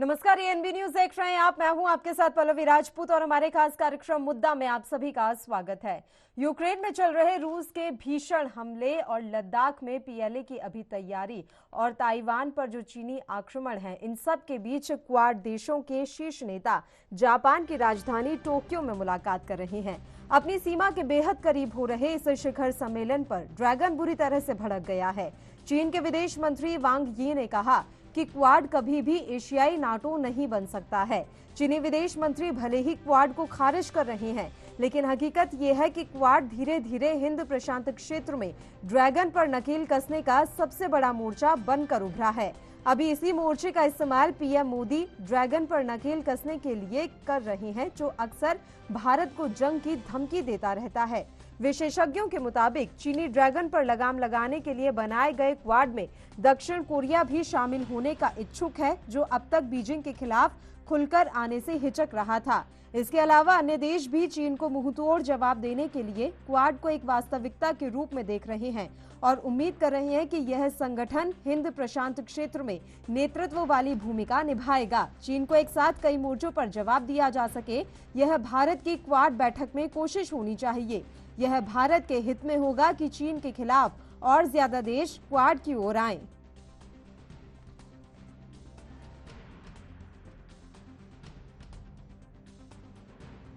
नमस्कार, ये NB news देख रहे हैं आप। मैं हूं आपके साथ पल्लवी राजपूत और हमारे खास कार्यक्रम मुद्दा में आप सभी का स्वागत है। यूक्रेन में चल रहे रूस के भीषण हमले और लद्दाख में पीएलए की अभी तैयारी और ताइवान पर जो चीनी आक्रमण है, इन सब के बीच क्वाड देशों के शीर्ष नेता जापान की राजधानी टोक्यो में मुलाकात कर रहे हैं। अपनी सीमा के बेहद करीब हो रहे इस शिखर सम्मेलन पर ड्रैगन बुरी तरह से भड़क गया है। चीन के विदेश मंत्री वांग यी ने कहा कि क्वाड कभी भी एशियाई नाटो नहीं बन सकता है। चीनी विदेश मंत्री भले ही क्वाड को खारिज कर रहे हैं, लेकिन हकीकत यह है कि क्वाड धीरे धीरे हिंद प्रशांत क्षेत्र में ड्रैगन पर नकेल कसने का सबसे बड़ा मोर्चा बनकर उभरा है। अभी इसी मोर्चे का इस्तेमाल पीएम मोदी ड्रैगन पर नकेल कसने के लिए कर रहे हैं, जो अक्सर भारत को जंग की धमकी देता रहता है। विशेषज्ञों के मुताबिक चीनी ड्रैगन पर लगाम लगाने के लिए बनाए गए क्वाड में दक्षिण कोरिया भी शामिल होने का इच्छुक है, जो अब तक बीजिंग के खिलाफ खुलकर आने से हिचक रहा था। इसके अलावा अन्य देश भी चीन को मुंहतोड़ जवाब देने के लिए क्वाड को एक वास्तविकता के रूप में देख रहे हैं और उम्मीद कर रहे हैं कि यह संगठन हिंद प्रशांत क्षेत्र में नेतृत्व वाली भूमिका निभाएगा। चीन को एक साथ कई मोर्चों पर जवाब दिया जा सके, यह भारत की क्वाड बैठक में कोशिश होनी चाहिए। यह भारत के हित में होगा कि चीन के खिलाफ और ज्यादा देश क्वाड की ओर आएं।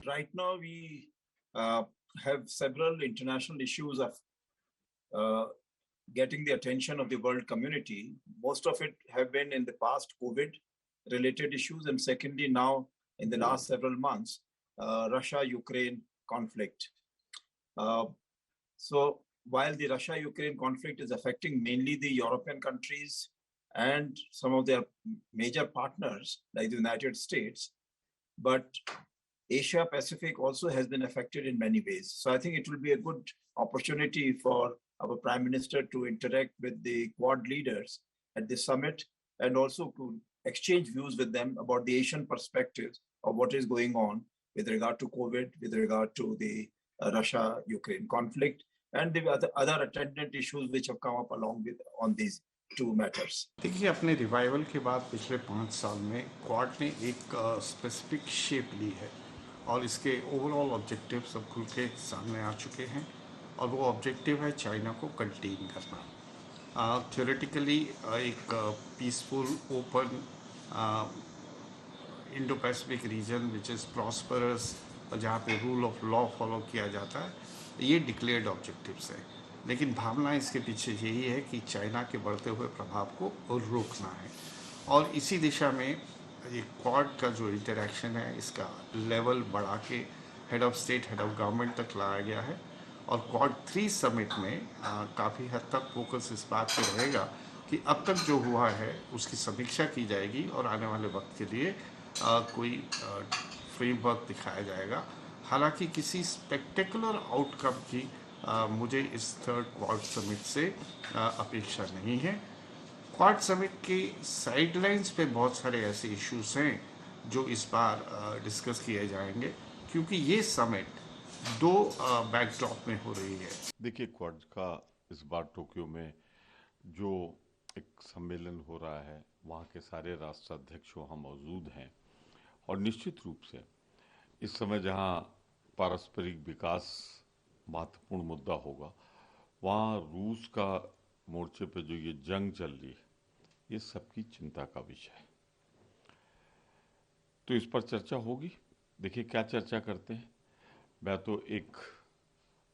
Right now, we have several international issues of getting the attention of the world community. Most of it have been in the past COVID-related issues, and secondly, now in the last several months, Russia-Ukraine conflict. So while the Russia-Ukraine conflict is affecting mainly the European countries and some of their major partners like the United States, but Asia Pacific also has been affected in many ways. So I think it will be a good opportunity for our Prime Minister to interact with the Quad leaders at this summit and also to exchange views with them about the Asian perspectives of what is going on with regard to COVID, with regard to the Russia-Ukraine conflict, and the other attendant issues which have come up along with on these two matters. देखिए, अपने revival के बाद पिछले 5 साल में quad ने एक specific shape ली है और इसके ओवरऑल ऑब्जेक्टिव सब खुल के सामने आ चुके हैं और वो ऑब्जेक्टिव है चाइना को कंटेन करना। थ्योरेटिकली एक peaceful open Indo Pacific region which is prosperous, जहाँ पे रूल ऑफ लॉ फॉलो किया जाता है, ये डिक्लेयर्ड ऑब्जेक्टिव्स हैं। लेकिन भावना इसके पीछे यही है कि चाइना के बढ़ते हुए प्रभाव को रोकना है और इसी दिशा में ये क्वाड का जो इंटरेक्शन है इसका लेवल बढ़ा के head of state, head of government तक लाया गया है और क्वाड 3 समिट में काफ़ी हद तक फोकस इस बात पे रहेगा कि अब तक जो हुआ है उसकी समीक्षा की जाएगी और आने वाले वक्त के लिए कोई फ्रेमवर्क दिखाया जाएगा। हालांकि किसी स्पेक्टेकुलर आउटकम की मुझे इस थर्ड क्वाड समिट से अपेक्षा नहीं है। क्वाड समिट के साइडलाइंस पे बहुत सारे ऐसे इश्यूज हैं जो इस बार डिस्कस किए जाएंगे, क्योंकि ये समिट 2 बैकड्रॉप में हो रही है। देखिए, क्वाड का इस बार टोक्यो में जो एक सम्मेलन हो रहा है, वहाँ के सारे राष्ट्राध्यक्ष वहाँ मौजूद हैं और निश्चित रूप से इस समय जहाँ पारस्परिक विकास महत्वपूर्ण मुद्दा होगा, वहाँ रूस का मोर्चे पे जो ये जंग चल रही है, ये सबकी चिंता का विषय है। तो इस पर चर्चा होगी। देखिए क्या चर्चा करते हैं। मैं तो एक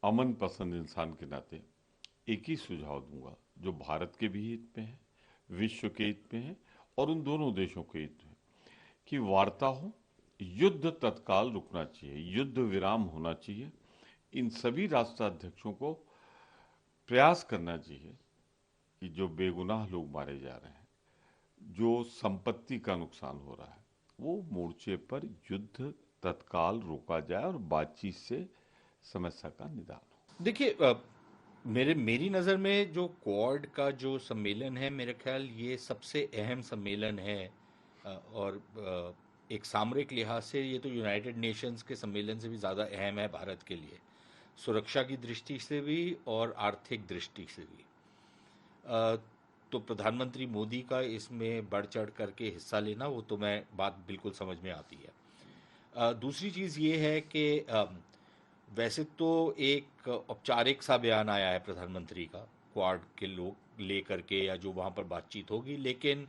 अमन पसंद इंसान के नाते एक ही सुझाव दूंगा जो भारत के भी हित में है, विश्व के हित में है और उन दोनों देशों के हित में, कि वार्ता हो, युद्ध तत्काल रुकना चाहिए, युद्ध विराम होना चाहिए। इन सभी राष्ट्राध्यक्षों को प्रयास करना चाहिए कि जो बेगुनाह लोग मारे जा रहे हैं, जो संपत्ति का नुकसान हो रहा है, वो मोर्चे पर युद्ध तत्काल रोका जाए और बातचीत से समस्या का निदान हो। देखिए, मेरी नज़र में जो क्वाड का जो सम्मेलन है, मेरे ख्याल ये सबसे अहम सम्मेलन है और एक सामरिक लिहाज से ये तो यूनाइटेड नेशंस के सम्मेलन से भी ज़्यादा अहम है भारत के लिए, सुरक्षा की दृष्टि से भी और आर्थिक दृष्टि से भी। तो प्रधानमंत्री मोदी का इसमें बढ़ चढ़ करके हिस्सा लेना, वो तो मैं बात बिल्कुल समझ में आती है। दूसरी चीज़ ये है कि वैसे तो एक औपचारिक सा बयान आया है प्रधानमंत्री का क्वाड के लोग ले करके, या जो वहाँ पर बातचीत होगी, लेकिन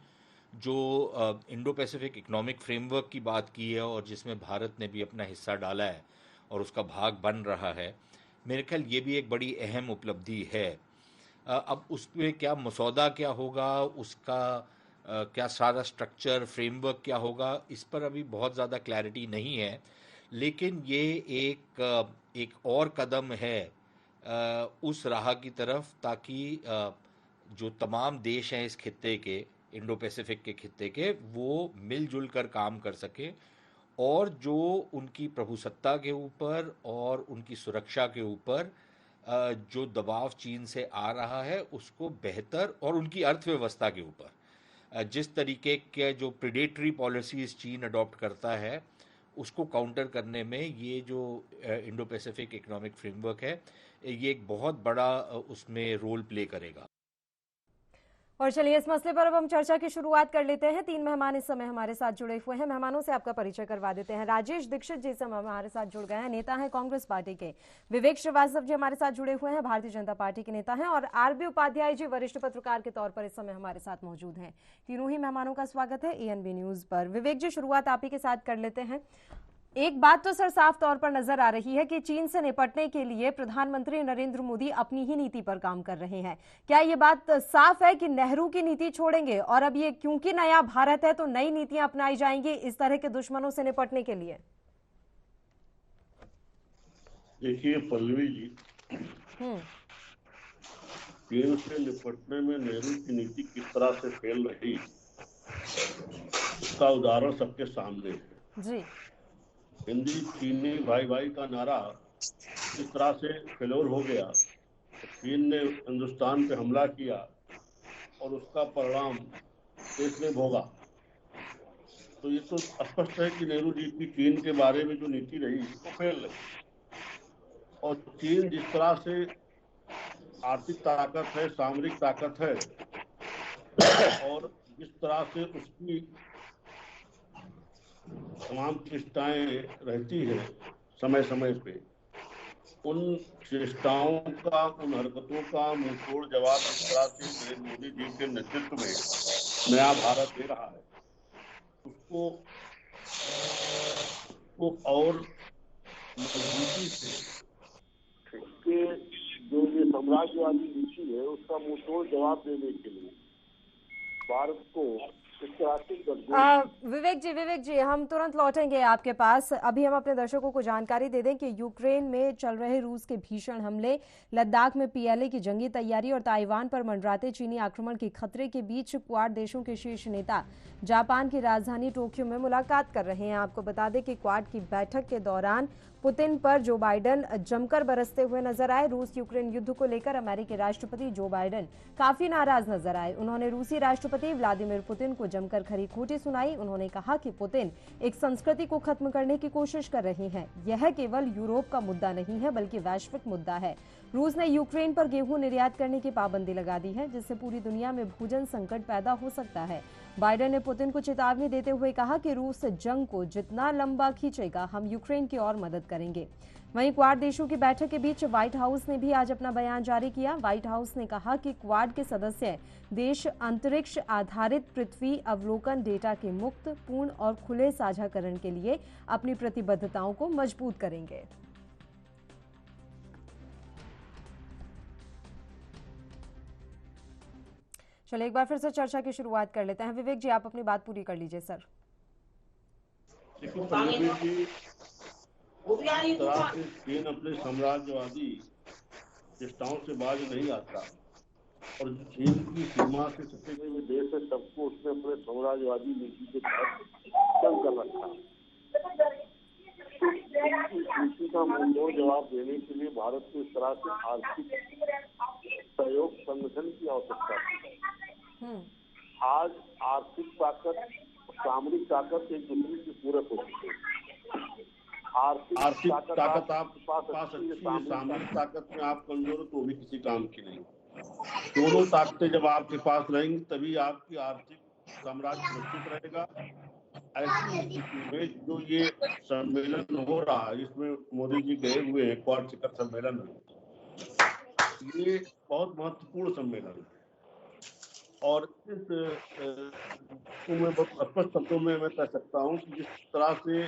जो इंडो पैसिफिक इकोनॉमिक फ्रेमवर्क की बात की है और जिसमें भारत ने भी अपना हिस्सा डाला है और उसका भाग बन रहा है, मेरे ख्याल ये भी एक बड़ी अहम उपलब्धि है। अब उसमें क्या मसौदा क्या होगा, उसका क्या सारा स्ट्रक्चर फ्रेमवर्क क्या होगा, इस पर अभी बहुत ज़्यादा क्लैरिटी नहीं है, लेकिन ये एक और कदम है उस राह की तरफ, ताकि जो तमाम देश हैं इस खित्ते के, इंडो पैसिफिक के खित्ते के, वो मिलजुल कर काम कर सके और जो उनकी प्रभुसत्ता के ऊपर और उनकी सुरक्षा के ऊपर जो दबाव चीन से आ रहा है उसको बेहतर, और उनकी अर्थव्यवस्था के ऊपर जिस तरीके के जो प्रेडेटरी पॉलिसीज चीन अडॉप्ट करता है उसको काउंटर करने में ये जो इंडो पैसिफिक इकोनॉमिक फ्रेमवर्क है, ये एक बहुत बड़ा उसमें रोल प्ले करेगा। और चलिए इस मसले पर अब हम चर्चा की शुरुआत कर लेते हैं। 3 मेहमान इस समय हमारे साथ जुड़े हुए हैं। मेहमानों से आपका परिचय करवा देते हैं। राजेश दीक्षित जी समय हमारे साथ जुड़ गए हैं, नेता हैं कांग्रेस पार्टी के। विवेक श्रीवास्तव जी हमारे साथ जुड़े हुए हैं, भारतीय जनता पार्टी के नेता हैं। और आरबी उपाध्याय जी वरिष्ठ पत्रकार के तौर पर इस समय हमारे साथ मौजूद हैं। तीनों ही मेहमानों का स्वागत है एएनबी न्यूज पर। विवेक जी, शुरुआत आप ही के साथ कर लेते हैं। एक बात तो सर साफ तौर पर नजर आ रही है कि चीन से निपटने के लिए प्रधानमंत्री नरेंद्र मोदी अपनी ही नीति पर काम कर रहे हैं। क्या ये बात साफ है कि नेहरू की नीति छोड़ेंगे और अब ये क्योंकि नया भारत है तो नई नीतियां अपनाई जाएंगी इस तरह के दुश्मनों से निपटने के लिए? देखिए पल्लवी जी, चीन से निपटने में नेहरू की नीति किस तरह से फेल रही उसका उदाहरण सबके सामने है जी। हिंदी चीनी भाई भाई का नारा इस तरह से फेलोर हो गया, चीन ने हिंदुस्तान पे हमला किया और उसका परिणाम देश ने भोगा। तो ये तो स्पष्ट है कि नेहरू जी की चीन के बारे में जो नीति रही वो फेल रही। और चीन जिस तरह से आर्थिक ताकत है, सामरिक ताकत है, और जिस तरह से उसकी तमाम चेष्टाएं रहती है समय समय पे, उन चेष्टाओं का, उन हरकतों का मुंहतोड़ जवाब इस तरह से नरेंद्र मोदी जी के नेतृत्व में नया भारत दे रहा है, उसको और मजबूती से के जो ये साम्राज्यवादी नीति है उसका मुंहतोड़ जवाब देने के लिए भारत को विवेक जी हम तुरंत लौटेंगे आपके पास। अभी हम अपने दर्शकों को जानकारी दे दें कि यूक्रेन में चल रहे रूस के भीषण हमले, लद्दाख में पीएलए की जंगी तैयारी और ताइवान पर मंडराते चीनी आक्रमण के खतरे के बीच क्वाड देशों के शीर्ष नेता जापान की राजधानी टोक्यो में मुलाकात कर रहे हैं। आपको बता दें कि क्वाड की बैठक के दौरान पुतिन पर जो बाइडेन जमकर बरसते हुए नजर आए। रूस यूक्रेन युद्ध को लेकर अमेरिकी राष्ट्रपति जो बाइडेन काफी नाराज नजर आए। उन्होंने रूसी राष्ट्रपति व्लादिमीर पुतिन को जमकर खरी खोटी सुनाई। उन्होंने कहा कि पुतिन एक संस्कृति को खत्म करने की कोशिश कर रहे हैं। यह केवल यूरोप का मुद्दा नहीं है बल्कि वैश्विक मुद्दा है। रूस ने यूक्रेन पर गेहूं निर्यात करने की पाबंदी लगा दी है, जिससे पूरी दुनिया में भोजन संकट पैदा हो सकता है। बाइडेन ने पुतिन को चेतावनी देते हुए कहा कि रूस जंग को जितना लंबा खींचेगा हम यूक्रेन की और मदद करेंगे। वहीं क्वाड देशों की बैठक के बीच व्हाइट हाउस ने भी आज अपना बयान जारी किया। व्हाइट हाउस ने कहा कि क्वाड के सदस्य देश अंतरिक्ष आधारित पृथ्वी अवलोकन डेटा के मुक्त, पूर्ण और खुले साझाकरण के लिए अपनी प्रतिबद्धताओं को मजबूत करेंगे। चलिए एक बार फिर से चर्चा की शुरुआत कर लेते हैं। विवेक जी आप अपनी बात पूरी कर लीजिए सर। चीन अपने साम्राज्यवादी चेष्टाओं से बाज नहीं आता और चीन की सीमा से सटे हुए देश है, सबको उसने अपने साम्राज्यवादी नीति के तहत तंग कर रखा। इस नीति का मुंहतोड़ जवाब देने के लिए भारत को इस तरह से आर्थिक सहयोग संगठन की आवश्यकता है। आज आर्थिक ताकत, सामरिक ताकत एक दूसरे से पूरक हो चुकी है। आर्थिक ताकत आप पा सकती है, सामरिक ताकत में आप कमजोर हो तो भी किसी काम की नहीं। दोनों ताकतें जब आपके पास रहेंगी तभी आपकी आर्थिक साम्राज्य सुरक्षित रहेगा। ऐसी स्थिति में जो ये सम्मेलन हो रहा है, इसमें मोदी जी गए हुए हैं, क्वाड शिखर सम्मेलन में, ये बहुत महत्वपूर्ण सम्मेलन है। और इस को मैं बहुत स्पष्ट शब्दों में मैं कह सकता हूँ कि जिस तरह से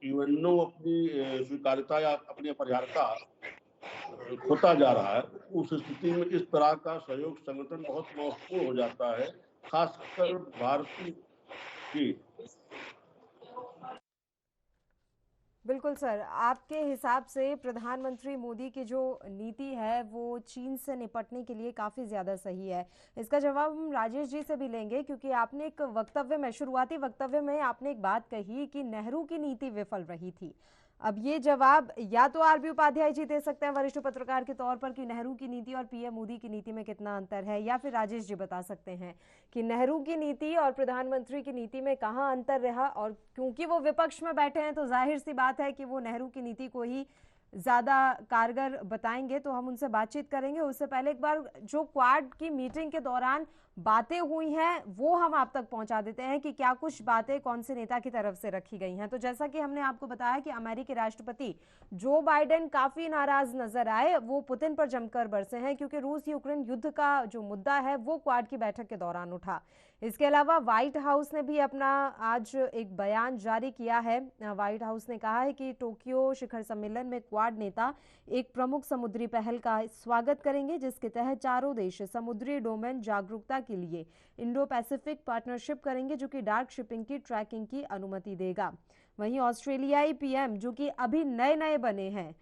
यूएनओ अपनी स्वीकार्यता या अपनी अपरिहार्यता खोता जा रहा है, उस स्थिति में इस तरह का सहयोग संगठन बहुत महत्वपूर्ण हो जाता है, खासकर भारतीय की। बिल्कुल सर, आपके हिसाब से प्रधानमंत्री मोदी की जो नीति है वो चीन से निपटने के लिए काफ़ी ज़्यादा सही है। इसका जवाब हम राजेश जी से भी लेंगे, क्योंकि आपने एक वक्तव्य में, शुरुआती वक्तव्य में आपने एक बात कही कि नेहरू की नीति विफल रही थी। अब ये जवाब या तो आरबी उपाध्याय जी दे सकते हैं वरिष्ठ पत्रकार के तौर पर कि नेहरू की नीति और पीएम मोदी की नीति में कितना अंतर है, या फिर राजेश जी बता सकते हैं कि नेहरू की नीति और प्रधानमंत्री की नीति में कहाँ अंतर रहा। और क्योंकि वो विपक्ष में बैठे हैं तो जाहिर सी बात है कि वो नेहरू की नीति को ही ज़्यादा कारगर बताएंगे, तो हम उनसे बातचीत करेंगे। उससे पहले एक बार जो क्वाड की मीटिंग के दौरान बातें हुई हैं वो हम आप तक पहुंचा देते हैं कि क्या कुछ बातें कौन से नेता की तरफ से रखी गई हैं। तो जैसा कि हमने आपको बताया कि अमेरिकी राष्ट्रपति जो बाइडेन काफी नाराज नजर आए, वो पुतिन पर जमकर बरसे हैं, क्योंकि रूस यूक्रेन युद्ध का जो मुद्दा है वो क्वाड की बैठक के दौरान उठा। इसके अलावा व्हाइट हाउस ने भी अपना आज एक बयान जारी किया है। व्हाइट हाउस ने कहा है कि टोक्यो शिखर सम्मेलन में क्वाड नेता एक प्रमुख समुद्री पहल का स्वागत करेंगे, जिसके तहत चारों देश समुद्री डोमेन जागरूकता के लिए इंडो पैसिफिक पार्टनरशिप करेंगे, जो कि डार्क शिपिंग की ट्रैकिंग की अनुमति देगा। वहीं ऑस्ट्रेलियाई पीएम, जो कि अभी नए नए बने हैं,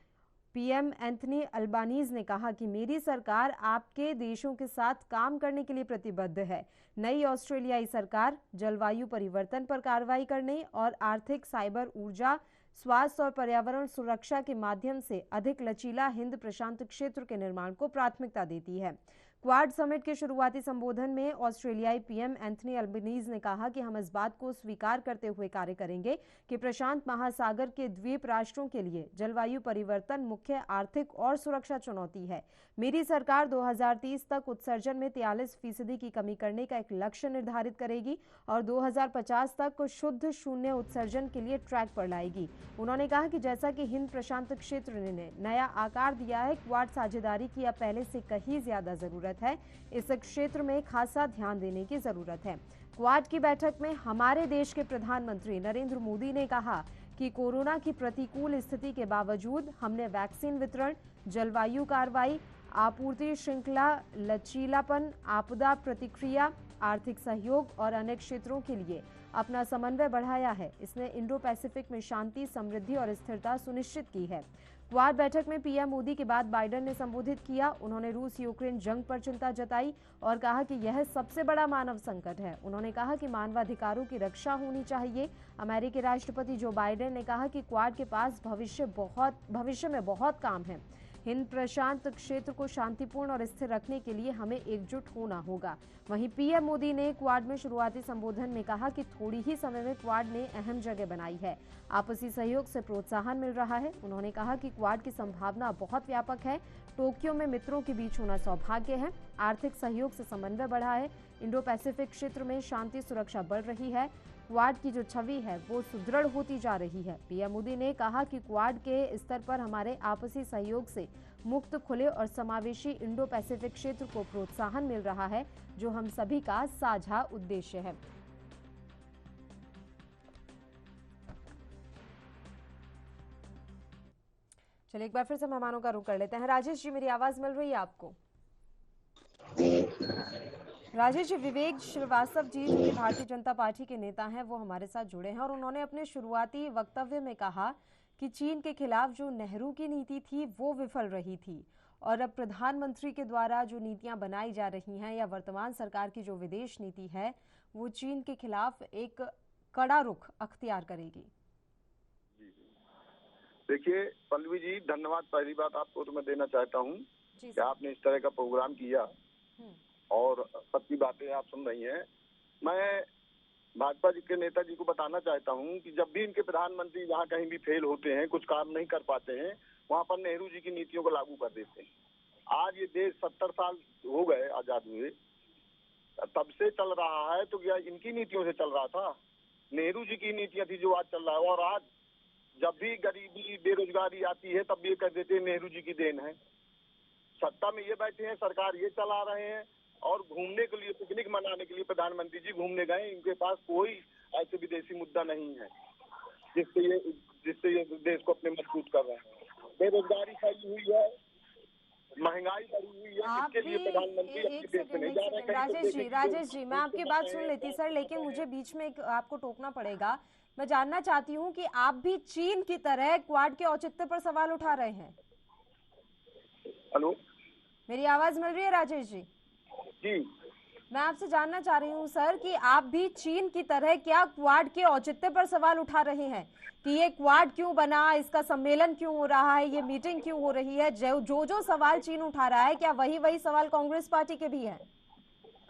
पीएम एंथनी अल्बानीज ने कहा कि मेरी सरकार आपके देशों के साथ काम करने के लिए प्रतिबद्ध है। नई ऑस्ट्रेलियाई सरकार जलवायु परिवर्तन पर कार्रवाई करने और आर्थिक, साइबर, ऊर्जा, स्वास्थ्य और पर्यावरण सुरक्षा के माध्यम से अधिक लचीला हिंद प्रशांत क्षेत्र के निर्माण को प्राथमिकता देती है। क्वाड समिट के शुरुआती संबोधन में ऑस्ट्रेलियाई पीएम एंथनी अल्बनीज ने कहा कि हम इस बात को स्वीकार करते हुए कार्य करेंगे कि प्रशांत महासागर के द्वीप राष्ट्रों के लिए जलवायु परिवर्तन मुख्य आर्थिक और सुरक्षा चुनौती है। मेरी सरकार 2030 तक उत्सर्जन में 43% की कमी करने का एक लक्ष्य निर्धारित करेगी और 2050 तक शुद्ध शून्य उत्सर्जन के लिए ट्रैक पर लाएगी। उन्होंने कहा कि जैसा कि हिंद प्रशांत क्षेत्र ने नया आकार दिया है, क्वाड साझेदारी की अब पहले से कहीं ज्यादा जरूरत है। इस क्षेत्र में खासा ध्यान देने की जरूरत है। क्वाड की बैठक में हमारे देश के प्रधानमंत्री नरेंद्र मोदी ने कहा कि कोरोना की प्रतिकूल स्थिति के बावजूद हमने वैक्सीन वितरण, जलवायु कार्रवाई, आपूर्ति श्रृंखला लचीलापन, आपदा प्रतिक्रिया, आर्थिक सहयोग और अन्य क्षेत्रों के लिए अपना समन्वय बढ़ाया है। इसने इंडो पैसिफिक में शांति, समृद्धि और स्थिरता सुनिश्चित की है। क्वाड बैठक में पीएम मोदी के बाद बाइडेन ने संबोधित किया। उन्होंने रूस यूक्रेन जंग पर चिंता जताई और कहा कि यह सबसे बड़ा मानव संकट है। उन्होंने कहा कि मानवाधिकारों की रक्षा होनी चाहिए। अमेरिकी राष्ट्रपति जो बाइडेन ने कहा कि क्वाड के पास भविष्य में बहुत काम है। हिंद प्रशांत क्षेत्र को शांतिपूर्ण और स्थिर रखने के लिए हमें एकजुट होना होगा। वहीं पीएम मोदी ने क्वाड में शुरुआती संबोधन में कहा कि थोड़ी ही समय में क्वाड ने अहम जगह बनाई है। आपसी सहयोग से प्रोत्साहन मिल रहा है। उन्होंने कहा कि क्वाड की संभावना बहुत व्यापक है। टोक्यो में मित्रों के बीच होना सौभाग्य है। आर्थिक सहयोग से समन्वय बढ़ा है। इंडो पैसिफिक क्षेत्र में शांति सुरक्षा बढ़ रही है। क्वाड की जो छवि है वो सुदृढ़ होती जा रही है। पीएम मोदी ने कहा कि क्वाड के स्तर पर हमारे आपसी सहयोग से मुक्त, खुले और समावेशी इंडो पैसिफिक क्षेत्र को प्रोत्साहन मिल रहा है, जो हम सभी का साझा उद्देश्य है। चलिए एक बार फिर से मेहमानों का रुख कर लेते हैं। राजेश जी, मेरी आवाज मिल रही है आपको? राजेश जी, विवेक श्रीवास्तव जी जो कि भारतीय जनता पार्टी के नेता हैं, वो हमारे साथ जुड़े हैं और उन्होंने अपने शुरुआती वक्तव्य में कहा कि चीन के खिलाफ जो नेहरू की नीति थी वो विफल रही थी और अब प्रधानमंत्री के द्वारा जो नीतियां बनाई जा रही हैं या वर्तमान सरकार की जो विदेश नीति है वो चीन के खिलाफ एक कड़ा रुख अख्तियार करेगी। देखिए पल्लवी जी, धन्यवाद पहली बात आपको तो मैं देना चाहता हूँ कि आपने इस तरह का प्रोग्राम किया और सबकी बातें आप सुन रही हैं। मैं भाजपा जी के नेता जी को बताना चाहता हूं कि जब भी इनके प्रधानमंत्री जहां कहीं भी फेल होते हैं, कुछ काम नहीं कर पाते हैं, वहां पर नेहरू जी की नीतियों को लागू कर देते हैं। आज ये देश 70 साल हो गए आजाद हुए, तब से चल रहा है, तो क्या इनकी नीतियों से चल रहा था? नेहरू जी की नीतियां थी जो आज चल रहा है। और आज जब भी गरीबी बेरोजगारी आती है तब ये कह देते हैं नेहरू जी की देन है। सत्ता में ये बैठे हैं, सरकार ये चला रहे हैं, और घूमने के लिए, पिकनिक मनाने के लिए प्रधानमंत्री जी घूमने गए, इनके पास कोई ऐसे विदेशी मुद्दा नहीं है जिससे ये देश को अपने मजबूत कर रहे हैं। बेरोजगारी फैली हुई है, महंगाई बढ़ी हुई है, इसके लिए प्रधानमंत्री अपने देश में नहीं जा रहे हैं। राजेश जी मैं आपकी बात सुन लेती सर, लेकिन मुझे बीच में आपको टोकना पड़ेगा। मैं जानना चाहती हूँ कि आप भी चीन की तरह क्वाड के औचित्य पर सवाल उठा रहे हैं। हेलो, मेरी आवाज मिल रही है राजेश जी? जी, मैं आपसे जानना चाह रही हूँ सर कि आप भी चीन की तरह क्या क्वाड के औचित्य पर सवाल उठा रहे हैं कि ये क्वाड क्यों बना, इसका सम्मेलन क्यों हो रहा है, ये मीटिंग क्यों हो रही है? जो सवाल चीन उठा रहा है, क्या वही सवाल कांग्रेस पार्टी के भी हैं?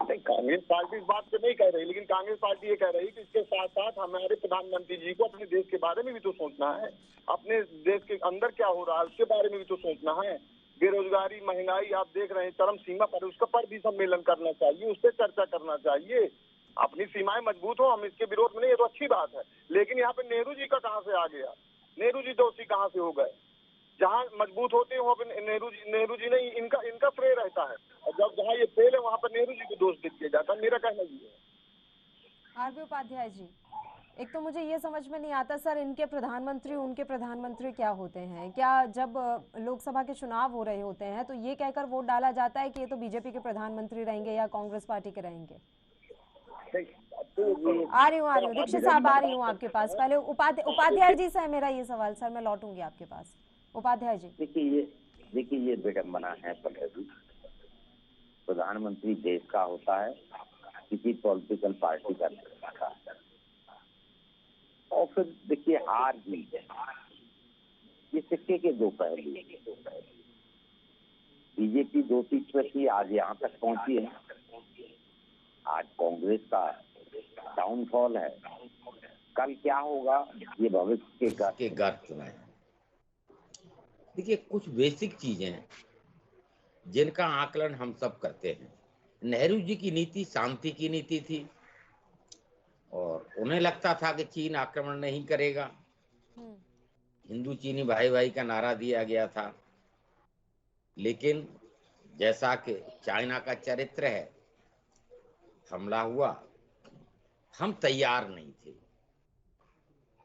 नहीं, कांग्रेस पार्टी इस बात को नहीं कह रही, लेकिन कांग्रेस पार्टी ये कह रही कि इसके साथ साथ हमारे प्रधानमंत्री जी को अपने देश के बारे में भी तो सोचना है, अपने देश के अंदर क्या हो रहा है उसके बारे में भी तो सोचना है। बेरोजगारी, महंगाई आप देख रहे हैं चरम सीमा पर, उसके पर भी सम्मेलन करना चाहिए, उस पर चर्चा करना चाहिए। अपनी सीमाएं मजबूत हो, हम इसके विरोध में नहीं, ये तो अच्छी बात है। लेकिन यहाँ पे नेहरू जी का कहाँ से आ गया? नेहरू जी दोषी कहाँ से हो गए? जहाँ मजबूत होते हैं वहाँ पे नेहरू जी नहीं, इनका श्रेय रहता है, और जब जहाँ ये फेल है वहाँ पर नेहरू जी को दोष दिया जाता है। मेरा कहना ये है। आरबी उपाध्याय जी, एक तो मुझे ये समझ में नहीं आता सर, इनके प्रधानमंत्री उनके प्रधानमंत्री क्या होते हैं? क्या जब लोकसभा के चुनाव हो रहे होते हैं तो ये कहकर वोट डाला जाता है कि ये तो बीजेपी के प्रधानमंत्री रहेंगे या कांग्रेस पार्टी के रहेंगे? आ रही हूँ दीक्षित साहब, आ रही हूँ आपके पास। पहले उपाध्याय जी से है मेरा ये सवाल सर, मैं लौटूंगी आपके पास। उपाध्याय जी, देखिए ये विडम्बना है पल्लवी। प्रधानमंत्री देश का होता है, किसी पॉलिटिकल पार्टी का नहीं होता। और फिर देखिए हार जीत है, ये सिक्के के दो पहलू। बीजेपी 2 सीट पर थी, आज यहाँ तक पहुंची है। आज कांग्रेस का डाउनफॉल है, कल क्या होगा ये भविष्य के गर्त में। देखिए कुछ बेसिक चीजें हैं जिनका आकलन हम सब करते हैं। नेहरू जी की नीति शांति की नीति थी और उन्हें लगता था कि चीन आक्रमण नहीं करेगा। हिंदू चीनी भाई भाई का नारा दिया गया था, लेकिन जैसा कि चाइना का चरित्र है, हमला हुआ, हम तैयार नहीं थे।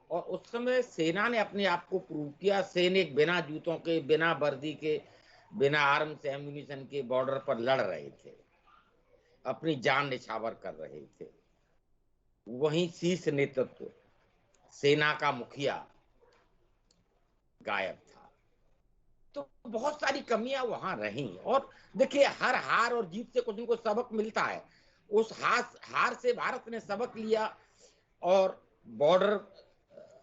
और उस समय सेना ने अपने आप को प्रूव किया। सैनिक बिना जूतों के, बिना वर्दी के, बिना आर्म्स एम्युनिशन के बॉर्डर पर लड़ रहे थे, अपनी जान निछावर कर रहे थे। वहीं शीर्ष नेतृत्व, सेना का मुखिया गायब था। तो बहुत सारी कमियां वहां रहीं। और देखिए हर हार और जीत से कुछ न कुछ सबक मिलता है। उस हार से भारत ने सबक लिया और बॉर्डर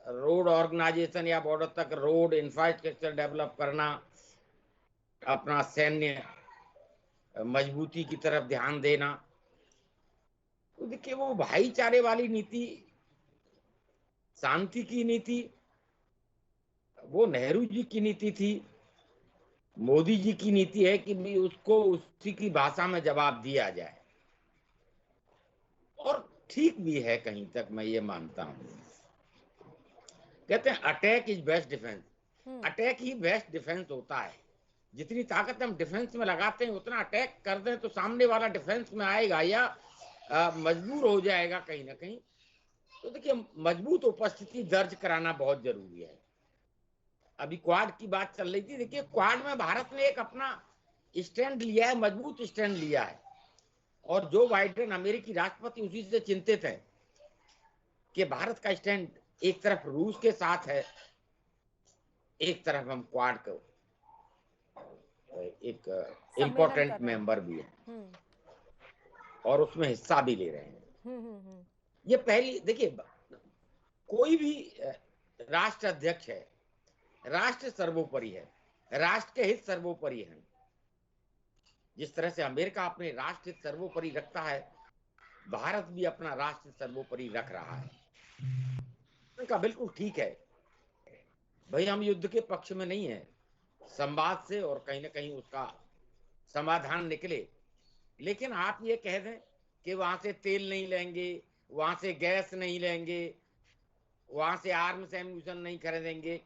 रोड ऑर्गेनाइजेशन या बॉर्डर तक रोड इंफ्रास्ट्रक्चर डेवलप करना, अपना सैन्य मजबूती की तरफ ध्यान देना। तो देखिए वो भाईचारे वाली नीति, शांति की नीति, वो नेहरू जी की नीति थी। मोदी जी की नीति है कि भी उसको उसी की भाषा में जवाब दिया जाए, और ठीक भी है कहीं तक, मैं ये मानता हूं। कहते हैं attack is best defence. Attack he best defence होता है। जितनी ताकत हम डिफेंस में लगाते हैं उतना अटैक कर दें तो सामने वाला डिफेंस में आएगा या मजबूर हो जाएगा कहीं ना कहीं। तो देखिए मजबूत उपस्थिति दर्ज कराना बहुत जरूरी है। अभी क्वाड की बात चल रही थी। देखिए क्वाड में भारत ने एक अपना स्टैंड लिया है, मजबूत स्टैंड लिया है। और जो बाइडेन अमेरिकी राष्ट्रपति उसी से चिंतित है कि भारत का स्टैंड एक तरफ रूस के साथ है, एक तरफ हम क्वाड को एक इम्पोर्टेंट मेंबर भी है और उसमें हिस्सा भी ले रहे हैं। ये पहली, देखिए कोई भी राष्ट्र अध्यक्ष है, राष्ट्र सर्वोपरि है, राष्ट्र के हित सर्वोपरि है। जिस तरह से अमेरिका अपने राष्ट्र हित सर्वोपरि रखता है, भारत भी अपना राष्ट्र सर्वोपरि रख रहा है। उनका बिल्कुल ठीक है भाई, हम युद्ध के पक्ष में नहीं है। संवाद से और कहीं ना कहीं उसका समाधान निकले। लेकिन आप ये कह दें कि वहां से तेल नहीं लेंगे, वहां से गैस नहीं लेंगे, वहां से आर्म्स एम्यूनिशन नहीं खरीदेंगे,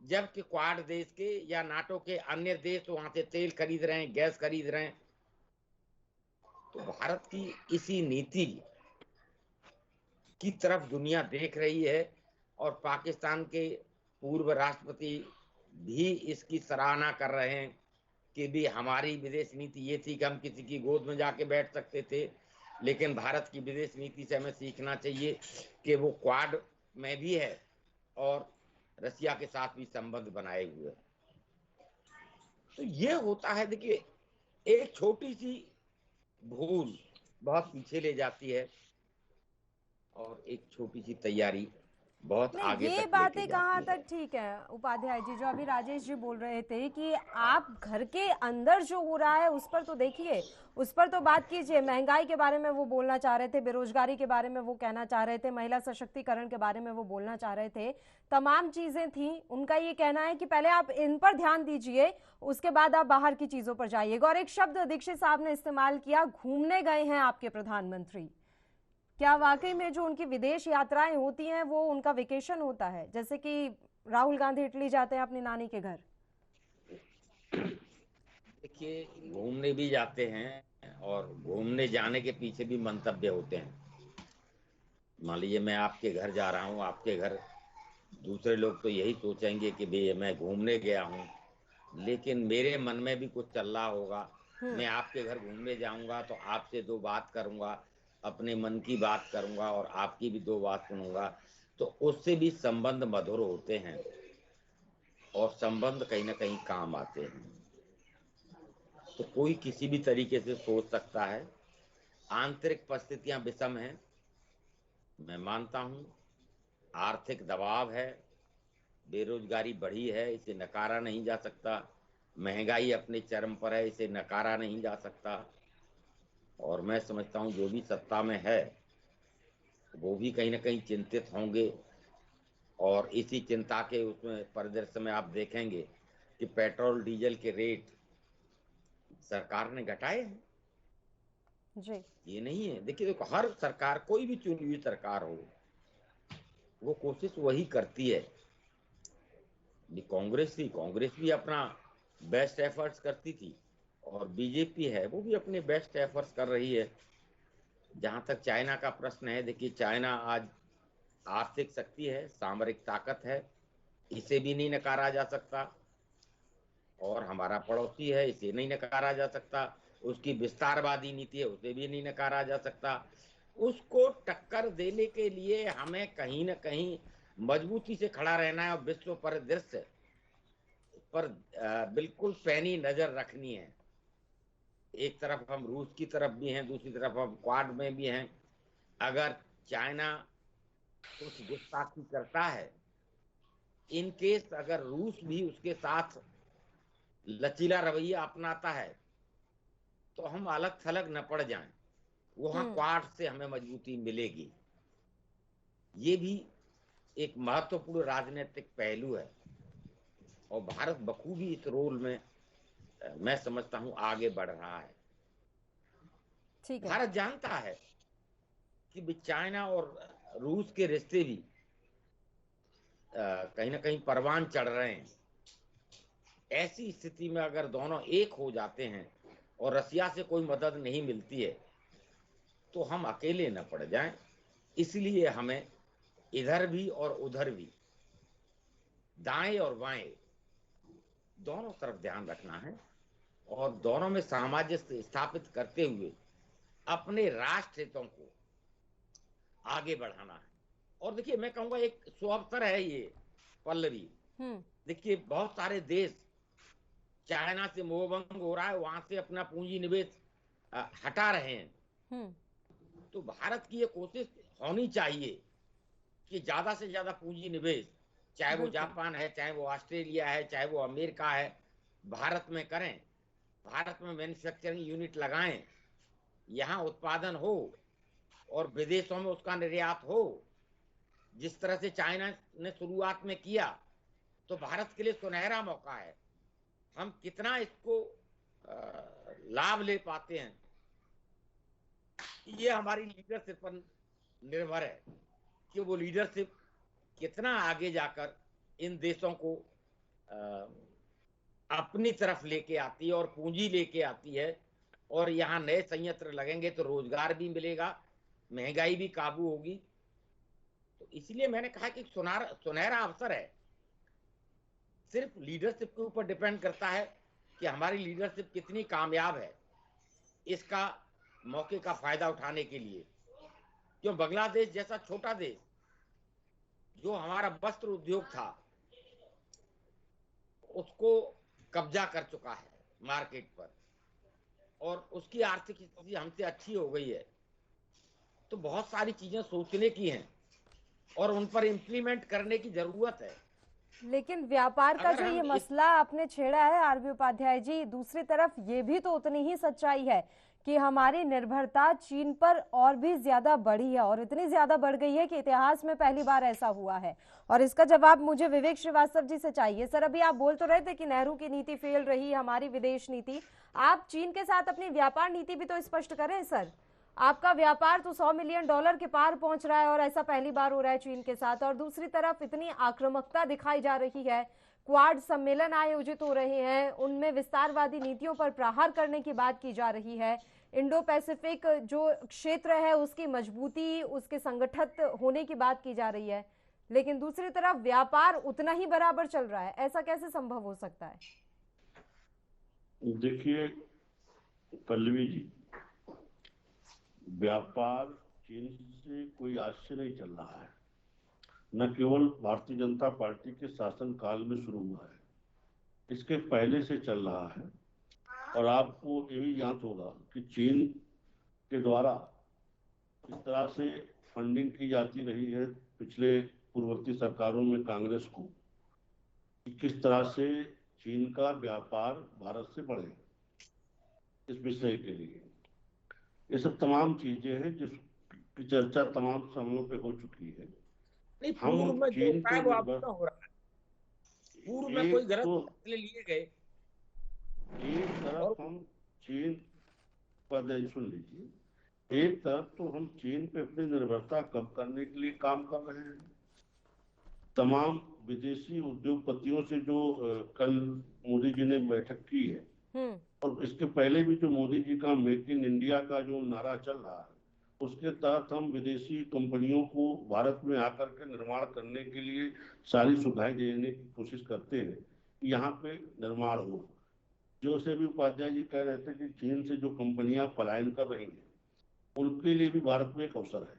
जबकि क्वाड देश के या नाटो के अन्य देश तो वहां से तेल खरीद रहे हैं, गैस खरीद रहे हैं। तो भारत की इसी नीति की तरफ दुनिया देख रही है और पाकिस्तान के पूर्व राष्ट्रपति भी इसकी सराहना कर रहे हैं कि भी हमारी विदेश नीति ये थी कि हम किसी की गोद में जाके बैठ सकते थे, लेकिन भारत की विदेश नीति से हमें सीखना चाहिए कि वो क्वाड में भी है और रसिया के साथ भी संबंध बनाए हुए। तो ये होता है, देखिए एक छोटी सी भूल बहुत पीछे ले जाती है और एक छोटी सी तैयारी बहुत आगे ये तक बातें लेके कहाँ जाती है। तक ठीक है उपाध्याय जी, जो अभी राजेश जी बोल रहे थे कि आप घर के अंदर जो हो रहा है उस पर तो देखिए, उस पर तो बात कीजिए। महंगाई के बारे में वो बोलना चाह रहे थे, बेरोजगारी के बारे में वो कहना चाह रहे थे, महिला सशक्तिकरण के बारे में वो बोलना चाह रहे थे, तमाम चीजें थी। उनका ये कहना है कि पहले आप इन पर ध्यान दीजिए, उसके बाद आप बाहर की चीजों पर जाइएगा। और एक शब्द दीक्षित साहब ने इस्तेमाल किया, घूमने गए हैं आपके प्रधानमंत्री। क्या वाकई में जो उनकी विदेश यात्राएं होती हैं वो उनका वेकेशन होता है, जैसे कि राहुल गांधी इटली जाते हैं अपनी नानी के घर? देखिए, घूमने भी जाते हैं और घूमने जाने के पीछे भी मंतव्य होते हैं। मान लीजिए मैं आपके घर जा रहा हूँ, आपके घर दूसरे लोग तो यही सोचेंगे कि भाई मैं घूमने गया हूँ, लेकिन मेरे मन में भी कुछ चल रहा होगा। मैं आपके घर घूमने जाऊंगा तो आपसे दो बात करूंगा, अपने मन की बात करूंगा और आपकी भी दो बात सुनूंगा, तो उससे भी संबंध मधुर होते हैं और संबंध कहीं ना कहीं काम आते हैं। तो कोई किसी भी तरीके से सोच सकता है। आंतरिक परिस्थितियां विषम हैं, मैं मानता हूं। आर्थिक दबाव है, बेरोजगारी बढ़ी है, इसे नकारा नहीं जा सकता। महंगाई अपने चरम पर है, इसे नकारा नहीं जा सकता। और मैं समझता हूं जो भी सत्ता में है वो भी कहीं ना कहीं चिंतित होंगे और इसी चिंता के उसमें परिदृश्य में आप देखेंगे कि पेट्रोल डीजल के रेट सरकार ने घटाए हैं जी। ये नहीं है। देखिए देखो, हर सरकार, कोई भी चुनी हुई सरकार हो, वो कोशिश वही करती है। कांग्रेस भी अपना बेस्ट एफर्ट्स करती थी और बीजेपी है वो भी अपने बेस्ट एफर्ट्स कर रही है। जहां तक चाइना का प्रश्न है, देखिए चाइना आज आर्थिक शक्ति है, सामरिक ताकत है, इसे भी नहीं नकारा जा सकता। और हमारा पड़ोसी है, इसे नहीं नकारा जा सकता। उसकी विस्तारवादी नीति है, उसे भी नहीं नकारा जा सकता। उसको टक्कर देने के लिए हमें कहीं ना कहीं मजबूती से खड़ा रहना है और विश्व परिदृश्य पर बिल्कुल पैनी नजर रखनी है। एक तरफ हम रूस की तरफ भी हैं, दूसरी तरफ हम क्वाड में भी हैं। अगर चाइना कुछ गुस्ताखी करता है, इन केस अगर रूस भी उसके साथ लचीला रवैया अपनाता है, तो हम अलग थलग न पड़ जाएं। वहां क्वाड से हमें मजबूती मिलेगी। ये भी एक महत्वपूर्ण राजनीतिक पहलू है और भारत बखूबी इस रोल में मैं समझता हूं आगे बढ़ रहा है। ठीक है। भारत जानता है कि चाइना और रूस के रिश्ते भी कहीं ना कहीं परवान चढ़ रहे हैं। ऐसी स्थिति में अगर दोनों एक हो जाते हैं और रसिया से कोई मदद नहीं मिलती है तो हम अकेले न पड़ जाएं। इसलिए हमें इधर भी और उधर भी, दाएं और बाएं, दोनों तरफ ध्यान रखना है और दोनों में सामंजस्य स्थापित करते हुए अपने राष्ट्र हितों को आगे बढ़ाना है। और देखिए मैं कहूंगा एक सुअवसर है ये पल्लवी। देखिए बहुत सारे देश चाइना से मोहभंग हो रहा है, वहां से अपना पूंजी निवेश हटा रहे हैं। तो भारत की ये कोशिश होनी चाहिए कि ज्यादा से ज्यादा पूंजी निवेश, चाहे वो जापान है, चाहे वो ऑस्ट्रेलिया है, चाहे वो अमेरिका है, भारत में करें। भारत में मैन्युफैक्चरिंग यूनिट लगाएं, यहाँ उत्पादन हो और विदेशों में उसका निर्यात हो। जिस तरह से चाइना ने शुरुआत में किया, तो भारत के लिए सुनहरा मौका है। हम कितना इसको लाभ ले पाते हैं, ये हमारी लीडरशिप पर निर्भर है कि वो लीडरशिप कितना आगे जाकर इन देशों को अपनी तरफ लेके आती है और पूंजी लेके आती है, और यहाँ नए संयंत्र लगेंगे तो रोजगार भी मिलेगा, महंगाई भी काबू होगी। तो इसलिए मैंने कहा कि सुनहरा अवसर है। सिर्फ लीडरशिप के ऊपर डिपेंड करता है कि हमारी लीडरशिप कितनी कामयाब है इसका मौके का फायदा उठाने के लिए। क्यों बांग्लादेश जैसा छोटा देश जो हमारा वस्त्र उद्योग था उसको कब्जा कर चुका है मार्केट पर, और उसकी आर्थिक स्थिति हमसे अच्छी हो गई है, तो बहुत सारी चीजें सोचने की हैं और उन पर इम्प्लीमेंट करने की जरूरत है। लेकिन व्यापार का जो ये मसला आपने छेड़ा है आरबी उपाध्याय जी, दूसरी तरफ ये भी तो उतनी ही सच्चाई है कि हमारी निर्भरता चीन पर और भी ज्यादा बढ़ी है, और इतनी ज्यादा बढ़ गई है कि इतिहास में पहली बार ऐसा हुआ है। और इसका जवाब मुझे विवेक श्रीवास्तव जी से चाहिए। सर, अभी आप बोल तो रहे थे कि नेहरू की नीति फेल रही, हमारी विदेश नीति। आप चीन के साथ अपनी व्यापार नीति भी तो स्पष्ट करें सर। आपका व्यापार तो $100 मिलियन के पार पहुंच रहा है, और ऐसा पहली बार हो रहा है चीन के साथ। और दूसरी तरफ इतनी आक्रामकता दिखाई जा रही है, क्वाड सम्मेलन आयोजित हो रहे हैं, उनमें विस्तारवादी नीतियों पर प्रहार करने की बात की जा रही है, इंडो पैसिफिक जो क्षेत्र है उसकी मजबूती, उसके संगठित होने की बात की जा रही है, लेकिन दूसरी तरफ व्यापार उतना ही बराबर चल रहा है। ऐसा कैसे संभव हो सकता है? देखिए पल्लवी जी, व्यापार चीन से कोई आज से नहीं चल रहा है, न केवल भारतीय जनता पार्टी के शासन काल में शुरू हुआ है, इसके पहले से चल रहा है। और आपको ये भी याद होगा कि चीन के द्वारा इस तरह से फंडिंग की जाती रही है पिछले पूर्ववर्ती सरकारों में कांग्रेस को, कि किस तरह से चीन का व्यापार भारत से बढ़े। इस विषय के लिए ये सब तमाम चीजें हैं जिसकी चर्चा तमाम समयों पे हो चुकी है। हम चीन पे पूर्व में कोई गलत फैसले लिए गए। एक तरफ हम चीन पर, सुन लीजिए, एक तरफ तो हम चीन पे अपनी निर्भरता कम करने के लिए काम कर रहे हैं। तमाम विदेशी उद्योगपतियों से जो कल मोदी जी ने बैठक की है, और इसके पहले भी जो मोदी जी का मेक इन इंडिया का जो नारा चल रहा है, उसके तहत हम विदेशी कंपनियों को भारत में आकर के निर्माण करने के लिए सारी सुविधाएं देने की कोशिश करते हैं, यहाँ पे निर्माण हो। जो से भी उपाध्याय जी कह रहे थे कि चीन से जो कंपनियां पलायन कर रही हैं, उनके लिए भी भारत में एक अवसर है,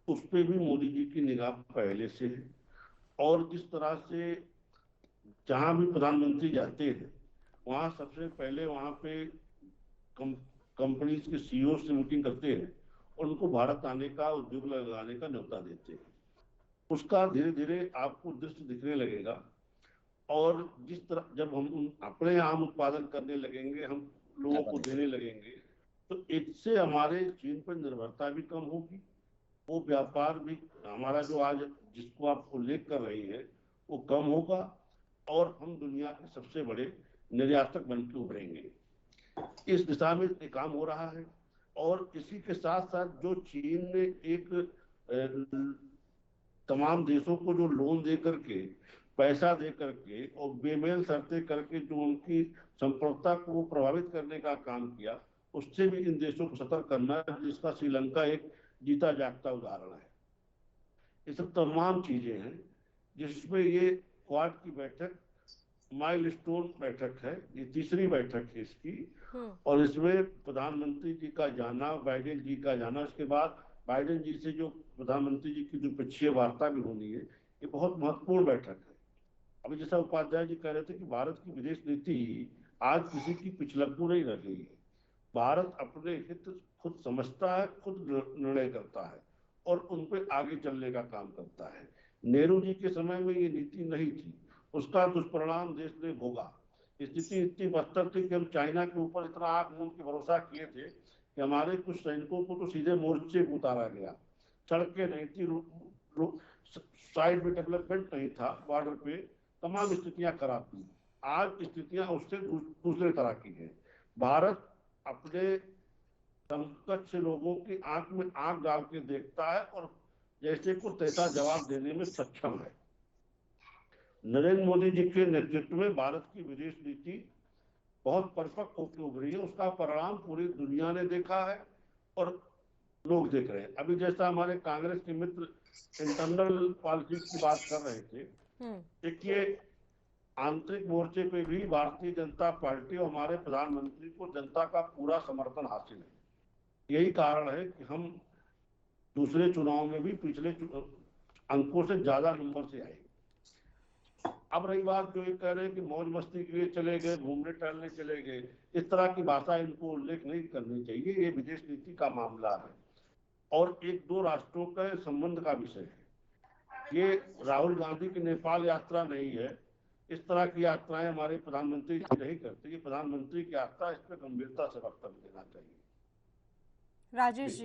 उस पर भी मोदी जी की निगाह पहले से है। और जिस तरह से जहां भी प्रधानमंत्री जाते हैं वहां सबसे पहले वहां पे कंपनीज के सीईओ से मीटिंग करते हैं और उनको भारत आने का, उद्योग लगाने का न्योता देते हैं। उसका धीरे धीरे आपको दृश्य दिखने लगेगा। और जिस तरह जब हम अपने आम उत्पादन करने लगेंगे, हम लोगों को देने लगेंगे, तो इससे हमारे चीन पर निर्भरता भी कम होगी, वो व्यापार भी हमारा जो आज जिसको आप उल्लेख कर रही है वो कम होगा, और हम दुनिया के सबसे बड़े निर्यातक बन के उभरेंगे। इस दिशा में काम हो रहा है। और इसी के साथ साथ जो चीन ने एक तमाम देशों को जो लोन दे करके, पैसा दे करके और बेमेल शर्तें करके जो उनकी संप्रभुता को प्रभावित करने का काम किया, उससे भी इन देशों को सतर्क करना है, जिसका श्रीलंका एक जीता जागता उदाहरण है। ये सब तमाम चीजें हैं जिसमें ये क्वाड की बैठक माइलस्टोन बैठक है, ये तीसरी बैठक है इसकी। और इसमें प्रधानमंत्री जी का जाना, बाइडेन जी का जाना, उसके बाद बाइडेन जी से जो प्रधानमंत्री जी की द्विपक्षीय वार्ता भी होनी है, ये बहुत महत्वपूर्ण बैठक है। अभी जैसा उपाध्याय जी कह रहे थे कि भारत की विदेश नीति आज किसी की पिछलग्गू नहीं रह गई है। भारत अपने हित खुद समझता है, खुद निर्णय करता है और उन पर आगे चलने का काम करता है। नेहरू जी के समय में ये नीति नहीं थी, उसका दुष्परिणाम देश ने भोगा। स्थिति इतनी बदतर थी कि हम चाइना के ऊपर इतना आंख मूंद के भरोसा किए थे कि हमारे कुछ सैनिकों को तो सीधे मोर्चे पर उतारा गया, सड़कें नहीं थी, साइड में डेवलपमेंट नहीं था, बॉर्डर पे तमाम स्थितियां खराब थी। आज स्थितियां उससे दूसरे तरह की है। भारत अपने समकक्ष लोगों की आंख में आंख डाल के देखता है और जैसे को तैसा जवाब देने में सक्षम है। नरेंद्र मोदी जी के नेतृत्व में भारत की विदेश नीति बहुत परिपक्व होकर उभरी है। उसका परिणाम पूरी दुनिया ने देखा है और लोग देख रहे हैं। अभी जैसा हमारे कांग्रेस के मित्र इंटरनल पॉलिटिक्स की बात कर रहे थे, देखिए आंतरिक मोर्चे पे भी भारतीय जनता पार्टी और हमारे प्रधानमंत्री को जनता का पूरा समर्थन हासिल है। यही कारण है कि हम दूसरे चुनाव में भी पिछले अंकों से ज्यादा नंबर से आए। अब रही बात जो ये कह रहे हैं कि मौज मस्ती के लिए चले गए, घूमने टहलने चले गए, इस तरह की भाषा इनको उल्लेख नहीं करनी चाहिए। ये विदेश नीति का मामला है और एक दो राष्ट्रों के संबंध का विषय है। ये राहुल गांधी की नेपाल यात्रा नहीं है। इस तरह की यात्राएं हमारे प्रधानमंत्री जी नहीं करते। ये प्रधानमंत्री की यात्रा, इस पर गंभीरता से वक्तव्य देना चाहिए। राजेश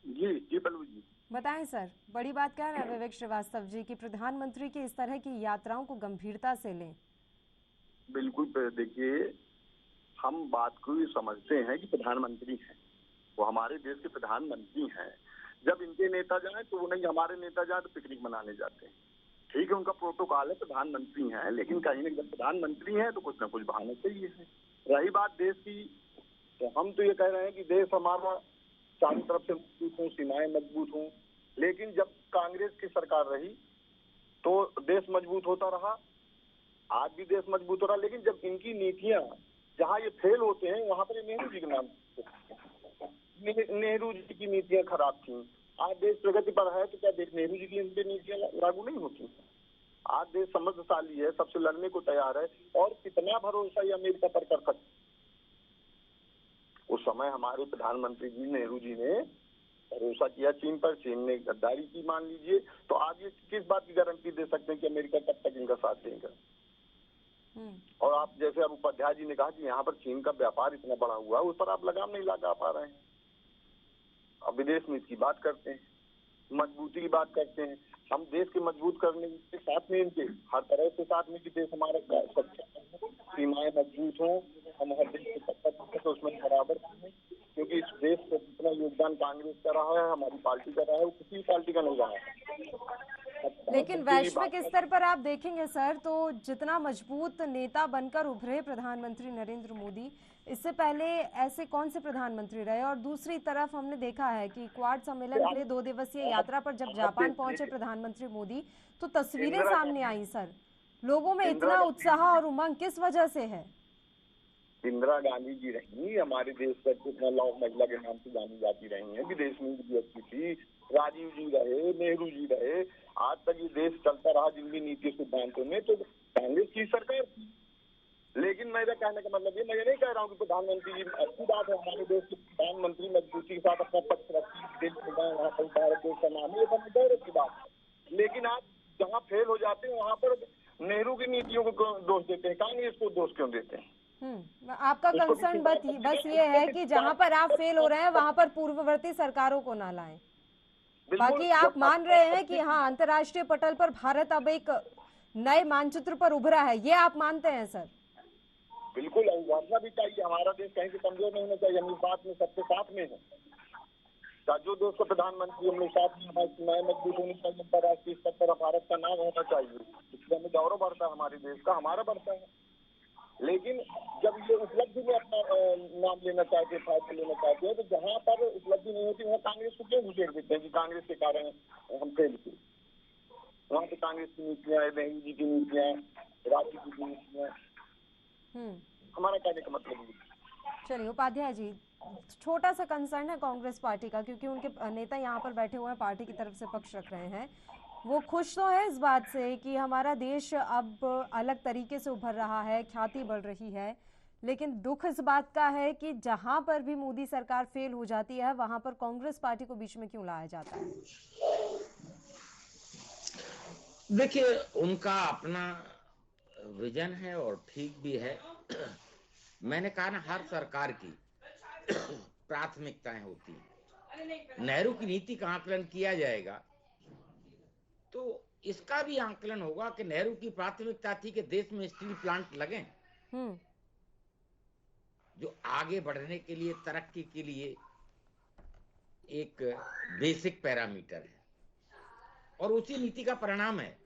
जी जी पल्लू जी बताएं सर, बड़ी बात कह रहे हैं विवेक श्रीवास्तव जी की प्रधानमंत्री की इस तरह की यात्राओं को गंभीरता से लें। बिल्कुल, देखिए हम बात को ये समझते हैं कि प्रधानमंत्री हैं, वो हमारे देश के प्रधानमंत्री हैं। जब इनके नेता जाए तो वो नहीं, हमारे नेता जाए तो पिकनिक मनाने जाते हैं। ठीक है, उनका प्रोटोकॉल है, प्रधानमंत्री हैं, लेकिन कहीं ना जब प्रधानमंत्री हैं तो कुछ ना कुछ बहाने चाहिए है। रही बात देश की, तो हम तो ये कह रहे हैं कि देश हमारा चारों तरफ से मजबूत हो, सीमाएं मजबूत हों। लेकिन जब कांग्रेस की सरकार रही तो देश मजबूत होता रहा, आज भी देश मजबूत हो रहा। लेकिन जब इनकी नीतियां, जहां ये फेल होते हैं वहां पर नेहरू जी के नाम, नेहरू जी की नीतियां खराब थी। आज देश प्रगति पर है तो क्या देख नेहरू जी की नीतियां लागू नहीं होती? आज देश समृद्धशाली है, सबसे लड़ने को तैयार है, और कितना भरोसा ये अमेरिका पर कर सकते। उस समय हमारे प्रधानमंत्री जी नेहरू जी ने भरोसा किया चीन पर, चीन ने गद्दारी की मान लीजिए, तो आज ये किस बात की गारंटी दे सकते हैं कि अमेरिका कब तक इनका साथ देगा? और आप जैसे अब उपाध्याय जी ने कहा कि यहाँ पर चीन का व्यापार इतना बड़ा हुआ, उस पर आप लगाम नहीं लगा पा रहे हैं। अब विदेश नीति की बात करते हैं, मजबूती की बात करते हैं। हम देश के मजबूत करने के साथ में, इनके हर तरह से साथ में कि देश हमारा सीमाएं मजबूत हों, हम हर देश के तत्पर तो उसमें बराबर हैं, क्योंकि इस देश को जितना योगदान कांग्रेस का रहा है, हमारी पार्टी का रहा है, वो किसी पार्टी का नहीं रहा है। लेकिन वैश्विक स्तर पर आप देखेंगे सर, तो जितना मजबूत नेता बनकर उभरे प्रधानमंत्री नरेंद्र मोदी, इससे पहले ऐसे कौन से प्रधानमंत्री रहे? और दूसरी तरफ हमने देखा है कि क्वाड सम्मेलन के लिए 2 दिवसीय यात्रा पर जब जापान पहुंचे प्रधानमंत्री मोदी, तो तस्वीरें सामने आई सर। लोगों में इतना उत्साह और उमंग किस वजह से है? इंदिरा गांधी जी रही, हमारे देश पर कितना लॉ महिला के नाम से जानी जाती रही है, विदेश नीति भी अच्छी थी, राजीव जी रहे, नेहरू जी रहे, आज तक ये देश चलता रहा जिनकी नीति सिद्धांतों में, तो कांग्रेस की सरकार थी। लेकिन मेरा कहने का मतलब ये, मैं ये नहीं कह रहा हूँ कि प्रधानमंत्री जी, अच्छी बात है हमारे देश के प्रधानमंत्री मजबूती के साथ अपना पक्ष रखती, वहाँ पर भारत देश का नाम है, ये गौरव की बात है। लेकिन आज जहाँ फेल हो जाते हैं वहाँ पर नेहरू की नीतियों को दोष देते हैं, कांग्रेस को दोष क्यों देते हैं? आपका कंसर्न बस ये है कि जहां पर आप फेल हो रहे हैं वहां पर पूर्ववर्ती सरकारों को ना लाएं। बाकी आप मान रहे हैं कि हाँ, अंतर्राष्ट्रीय पटल पर भारत अब एक नए मानचित्र पर उभरा है, ये आप मानते हैं सर? बिल्कुल, उभरना भी चाहिए। हमारा देश कहीं से कमजोर नहीं होना चाहिए, हम इस बात में सबके साथ में है। जो देश का प्रधानमंत्री हम लोग साथ में, हमारी सीमाएं मजबूत होनी चाहिए, अंतर्राष्ट्रीय स्तर पर भारत का नाम होना चाहिए, इसलिए हमें गौरव बढ़ता है, हमारे देश का, हमारा बढ़ता है। लेकिन जब ये उपलब्धि में अपना नाम लेना चाहते हैं, फायदा लेना चाहते हैं, तो जहाँ पर उपलब्धि नहीं होती वहाँ कांग्रेस को क्यों घुसेड़ देते हैं कि कांग्रेस के कारण हम फेल हुए? वहाँ पे कांग्रेस की नीतियाँ, नेहरू जी की नीतियाँ, राजीव जी की नीतियाँ, हमारा कहने का मतलब है। चलिए उपाध्याय जी, छोटा सा कंसर्न है कांग्रेस पार्टी का, क्योंकि उनके नेता यहाँ पर बैठे हुए हैं, पार्टी की तरफ से पक्ष रख रहे हैं। वो खुश तो है इस बात से कि हमारा देश अब अलग तरीके से उभर रहा है, ख्याति बढ़ रही है, लेकिन दुख इस बात का है कि जहां पर भी मोदी सरकार फेल हो जाती है वहां पर कांग्रेस पार्टी को बीच में क्यों लाया जाता है? देखिए, उनका अपना विजन है और ठीक भी है। मैंने कहा ना, हर सरकार की प्राथमिकताएं होती हैं। नेहरू की नीति का आकलन किया जाएगा तो इसका भी आकलन होगा कि नेहरू की प्राथमिकता थी कि देश में स्टील प्लांट लगे, जो आगे बढ़ने के लिए, तरक्की के लिए एक बेसिक पैरामीटर है। और उसी नीति का परिणाम है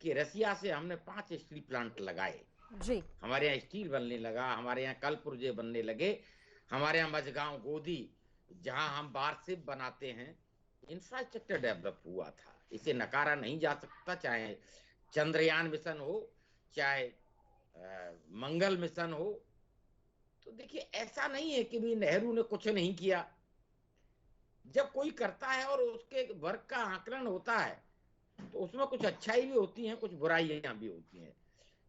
कि रसिया से हमने 5 स्टील प्लांट लगाए जी। हमारे यहाँ स्टील बनने लगा, हमारे यहाँ कल पुर्जे बनने लगे, हमारे यहाँ मझगांव गोदी जहां हम बारसिप बनाते हैं, इंफ्रास्ट्रक्चर डेवलप हुआ था। इसे नकारा नहीं जा सकता, चाहे चंद्रयान मिशन हो, चाहे मंगल मिशन हो। तो देखिए, ऐसा नहीं है कि भी नेहरू ने कुछ नहीं किया। जब कोई करता है और उसके वर्क का आकलन होता है तो उसमें कुछ अच्छाई भी होती है, कुछ बुराइयां भी होती हैं।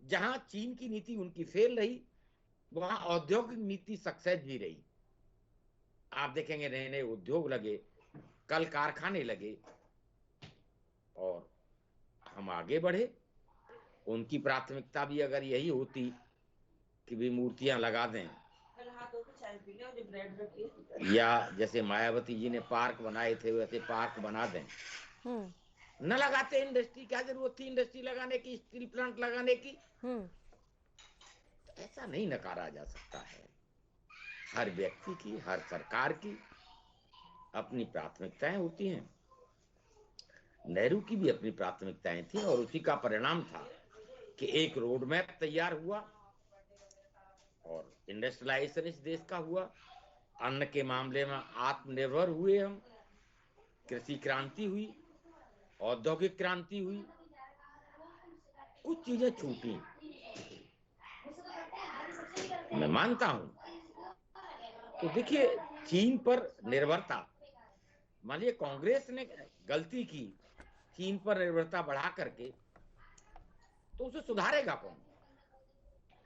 जहां चीन की नीति उनकी फेल रही, वहां औद्योगिक नीति सक्सेस भी रही। आप देखेंगे नए नए उद्योग लगे, कल कारखाने लगे और हम आगे बढ़े। उनकी प्राथमिकता भी अगर यही होती कि भी मूर्तियां लगा दें, या जैसे मायावती जी ने पार्क बनाए थे वैसे पार्क बना दें, न लगाते इंडस्ट्री। क्या जरूरत थी इंडस्ट्री लगाने की, स्टील प्लांट लगाने की? तो ऐसा नहीं नकारा जा सकता है। हर व्यक्ति की, हर सरकार की अपनी प्राथमिकताएं होती हैं। नेहरू की भी अपनी प्राथमिकताएं थी और उसी का परिणाम था कि एक रोड मैप तैयार हुआ और इंडस्ट्रियलाइजेशन इस देश का हुआ। अन्न के मामले में आत्मनिर्भर हुए हम, कृषि क्रांति हुई, औद्योगिक क्रांति हुई, कुछ चीजें छूटी। मैं मानता हूं। तो देखिए, चीन पर निर्भरता, मान लीजिए कांग्रेस ने गलती की चीन पर निर्भरता बढ़ा करके, तो उसे सुधारेगा कौन?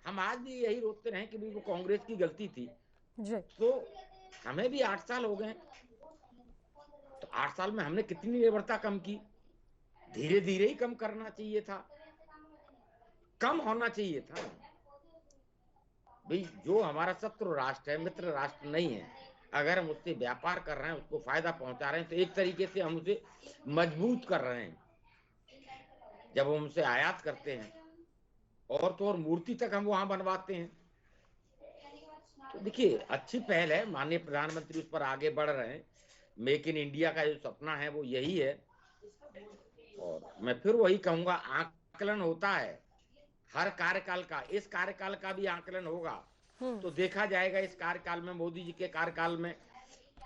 हम आज भी यही रोकते रहे कि वो कांग्रेस की गलती थी जी। तो हमें भी 8 साल हो गए, तो 8 साल में हमने कितनी निर्भरता कम की? धीरे धीरे ही कम करना चाहिए था, कम होना चाहिए था भाई। जो हमारा शत्रु राष्ट्र है, मित्र राष्ट्र नहीं है, अगर हम उससे व्यापार कर रहे हैं, उसको फायदा पहुंचा रहे हैं, तो एक तरीके से हम उसे मजबूत कर रहे हैं। जब हम उसे आयात करते हैं और तो और मूर्ति तक हम वहां बनवाते हैं, तो देखिए अच्छी पहल है। माननीय प्रधानमंत्री उस पर आगे बढ़ रहे हैं। मेक इन इंडिया का जो सपना है वो यही है। और मैं फिर वही कहूंगा, आकलन होता है हर कार्यकाल का। इस कार्यकाल का भी आकलन होगा तो देखा जाएगा इस कार्यकाल में, मोदी जी के कार्यकाल में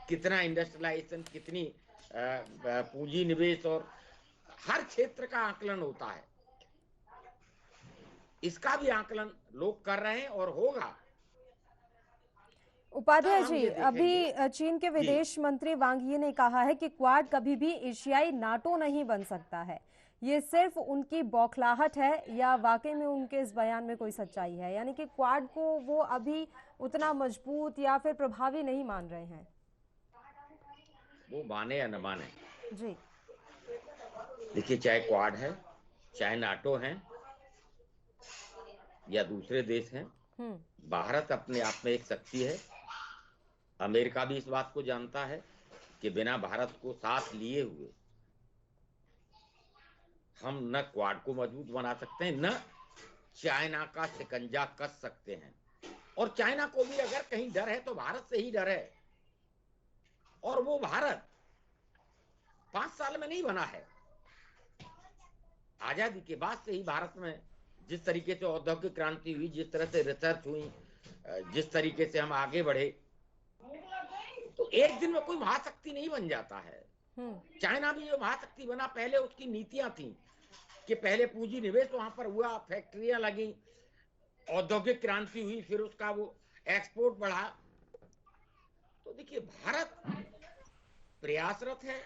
कितना इंडस्ट्रियलाइजेशन, कितनी पूंजी निवेश, और हर क्षेत्र का आकलन होता है। इसका भी आकलन लोग कर रहे हैं और होगा। उपाध्याय जी, अभी चीन के विदेश मंत्री वांग यी ने कहा है कि क्वाड कभी भी एशियाई नाटो नहीं बन सकता है। ये सिर्फ उनकी बौखलाहट है या वाकई में उनके इस बयान में कोई सच्चाई है? यानी कि क्वाड को वो अभी उतना मजबूत या फिर प्रभावी नहीं मान रहे हैं। वो माने या न माने जी, देखिए, चाहे क्वाड है, चाहे नाटो है या दूसरे देश हैं, भारत अपने आप में एक शक्ति है। अमेरिका भी इस बात को जानता है कि बिना भारत को साथ लिए हुए हम न क्वाड को मजबूत बना सकते हैं, न चाइना का शिकंजा कस सकते हैं। और चाइना को भी अगर कहीं डर है तो भारत से ही डर है। और वो भारत 5 साल में नहीं बना है। आजादी के बाद से ही भारत में जिस तरीके से औद्योगिक क्रांति हुई, जिस तरह से रिसर्च हुई, जिस तरीके से हम आगे बढ़े, तो एक दिन में कोई महाशक्ति नहीं बन जाता है। चाइना भी जो महाशक्ति बना, पहले उसकी नीतियां थी कि पहले पूंजी निवेश वहां पर हुआ, फैक्ट्रियां लगी, औद्योगिक क्रांति हुई, फिर उसका वो एक्सपोर्ट बढ़ा। तो देखिए, भारत प्रयासरत है।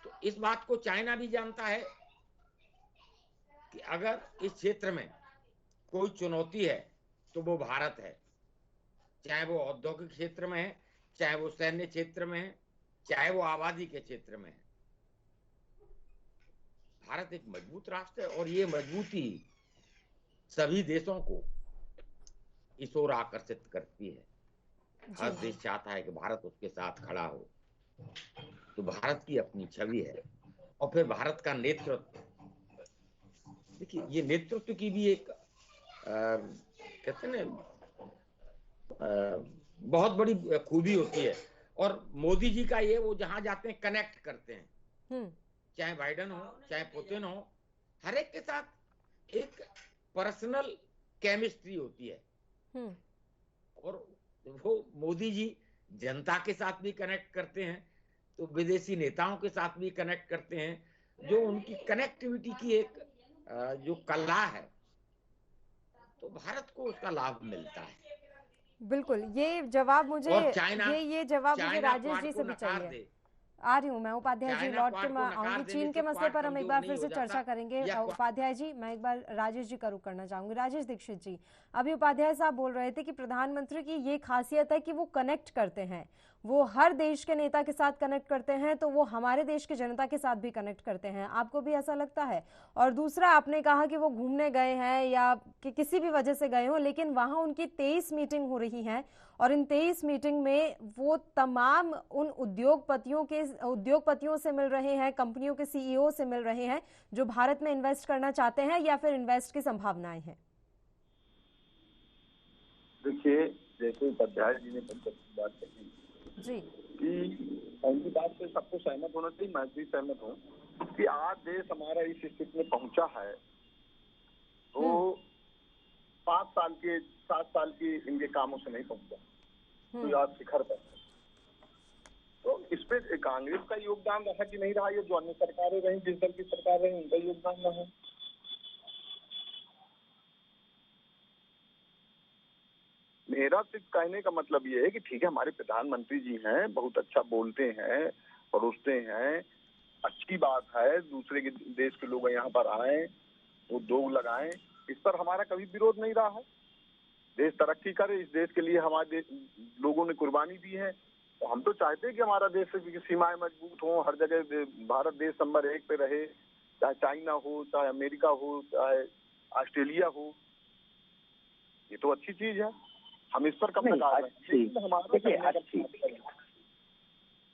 तो इस बात को चाइना भी जानता है कि अगर इस क्षेत्र में कोई चुनौती है तो वो भारत है। चाहे वो औद्योगिक क्षेत्र में है, चाहे वो सैन्य क्षेत्र में है, चाहे वो आबादी के क्षेत्र में है। भारत एक मजबूत राष्ट्र है और ये मजबूती सभी देशों को इस ओर आकर्षित करती है। हर देश चाहता है कि भारत उसके साथ खड़ा हो। तो भारत की अपनी छवि है। और फिर भारत का नेतृत्व, देखिए ये नेतृत्व की भी एक कहते हैं ना, बहुत बड़ी खूबी होती है। और मोदी जी का ये, वो जहां जाते हैं कनेक्ट करते हैं, चाहे बाइडेन हो चाहे पुतिन हो, हर एक के साथ एक पर्सनल केमिस्ट्री होती है। और वो मोदी जी जनता के साथ भी कनेक्ट करते हैं, तो विदेशी नेताओं के साथ भी कनेक्ट करते हैं, जो उनकी कनेक्टिविटी की एक जो कला है, तो भारत को उसका लाभ मिलता है। बिल्कुल, ये जवाब मुझे और चाइना, ये जवाब मुझे चाइना राजेश जी क्वाड से को भी नकार चाहिए। दे, आ रही हूँ मैं उपाध्याय जी, चाइना लौट के क्वाड मैं को नकार आऊंगी। देने चीन के से मसले क्वाड पर हम एक कमजोर बार नहीं फिर हो से जाता, चर्चा करेंगे। या उपाध्याय जी, मैं एक बार राजेश जी का रुख करना चाहूंगी। राजेश दीक्षित जी, अभी उपाध्याय साहब बोल रहे थे कि प्रधानमंत्री की ये खासियत है कि वो कनेक्ट करते हैं, वो हर देश के नेता के साथ कनेक्ट करते हैं, तो वो हमारे देश की जनता के साथ भी कनेक्ट करते हैं। आपको भी ऐसा लगता है? और दूसरा, आपने कहा कि वो घूमने गए हैं या कि किसी भी वजह से गए हो, लेकिन वहां उनकी 23 मीटिंग हो रही हैं और इन 23 मीटिंग में वो तमाम उन उद्योगपतियों से मिल रहे हैं, कंपनियों के सीईओ से मिल रहे हैं जो भारत में इन्वेस्ट करना चाहते हैं या फिर इन्वेस्ट की संभावनाएं हैं। देखिए, जैसे उपाध्याय जी ने बात कही जी कि पहली बात से सबको सहमत होना चाहिए, मैं भी सहमत हूँ कि आज देश हमारा इस स्थिति में पहुंचा है, तो 7 साल के इनके कामों से नहीं पहुंचा, तो आज शिखर पर। तो इसमें कांग्रेस का योगदान रहा कि नहीं रहा, ये जो अन्य सरकारें रही, जिस दल की सरकार रही, उनका योगदान रहा। मेरा सिर्फ कहने का मतलब ये है कि ठीक है, हमारे प्रधानमंत्री जी हैं, बहुत अच्छा बोलते हैं, परोसते हैं, अच्छी बात है, दूसरे के देश के लोग यहाँ पर आए, उद्योग लगाएं, इस पर हमारा कभी विरोध नहीं रहा है। देश तरक्की करे, इस देश के लिए हमारे लोगों ने कुर्बानी दी है, तो हम तो चाहते हैं कि हमारा देश की सीमाएं मजबूत हों, हर जगह भारत देश नंबर 1 पे रहे, चाहे चाइना हो, चाहे अमेरिका हो, चाहे ऑस्ट्रेलिया हो, ये तो अच्छी चीज है, हम इस पर कब नकार रहे हैं।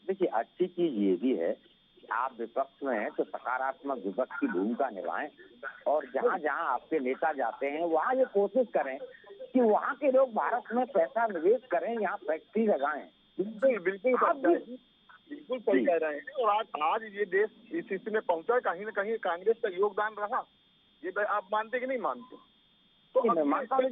देखिए, अच्छी चीज ये भी है कि आप विपक्ष में हैं तो सकारात्मक विपक्ष की भूमिका निभाएं, और जहाँ जहाँ आपके नेता जाते हैं वहाँ ये कोशिश करें कि वहाँ के लोग भारत में पैसा निवेश करें, यहाँ फैक्ट्री लगाएं। बिल्कुल सही कह रहे हैं। और आज ये देश इस स्थिति में पहुंचा, कहीं न कहीं कांग्रेस का योगदान रहा, ये आप मानते कि नहीं मानते? तो मानता हूँ,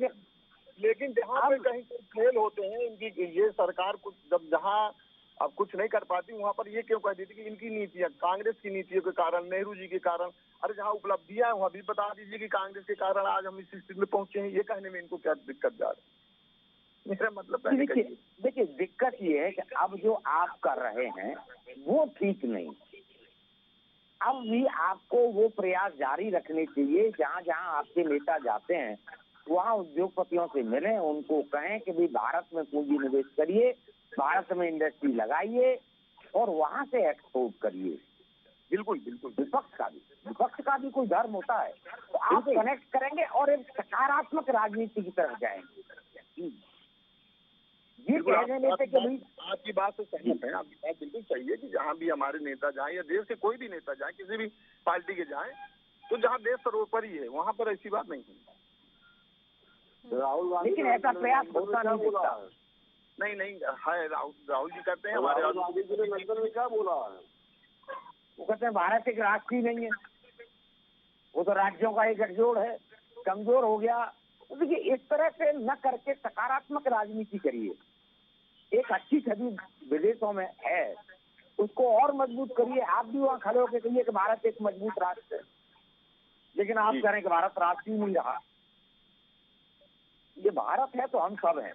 लेकिन जहाँ पे कहीं फेल होते हैं इनकी ये सरकार, कुछ जब जहाँ अब कुछ नहीं कर पाती, वहाँ पर ये क्यों कह देती कि इनकी नीतियाँ, कांग्रेस की नीतियों के कारण, नेहरू जी के कारण। अरे जहाँ उपलब्धियां है वहाँ भी बता दीजिए कि कांग्रेस के कारण आज हम इस स्थिति में पहुंचे हैं। ये कहने में इनको क्या दिक्कत जा रही है? मेरा मतलब देखिए, दिक्कत ये है कि अब जो आप कर रहे हैं वो ठीक नहीं। अब भी आपको वो प्रयास जारी रखने चाहिए, जहाँ जहाँ आपके नेता जाते हैं वहाँ उद्योगपतियों से मिलें, उनको कहें कि भाई भारत में पूंजी निवेश करिए, भारत में इंडस्ट्री लगाइए और वहाँ से एक्सपोर्ट करिए। बिल्कुल विपक्ष का भी कोई धर्म होता है, तो आप कनेक्ट करेंगे और एक सकारात्मक राजनीति की तरफ जाएंगे। ये कहने में कि भाई आपकी बात से सहमत है, आपकी बात बिल्कुल सही है कि जहाँ भी हमारे नेता जाए या देश के कोई भी नेता जाए, किसी भी पार्टी के जाए, तो जहाँ देश सर्वोपरि है वहाँ पर ऐसी बात नहीं है। लेकिन ऐसा प्रयास होता नहीं दिखता। नहीं है, राहुल जी करते हैं, हमारे राहुल क्या बोला है, वो कहते हैं भारत एक राष्ट्र ही नहीं है, वो तो राज्यों का एक गठजोड़ है, कमजोर हो गया। तो देखिए, इस तरह से न करके सकारात्मक राजनीति करिए। एक अच्छी छवि विदेशों में है, उसको और मजबूत करिए। आप भी वहाँ खड़े होकर कहिए कि भारत एक मजबूत राष्ट्र है, लेकिन आप कह रहे हैं कि भारत राष्ट्र ही नहीं रहा। ये भारत है तो हम सब हैं,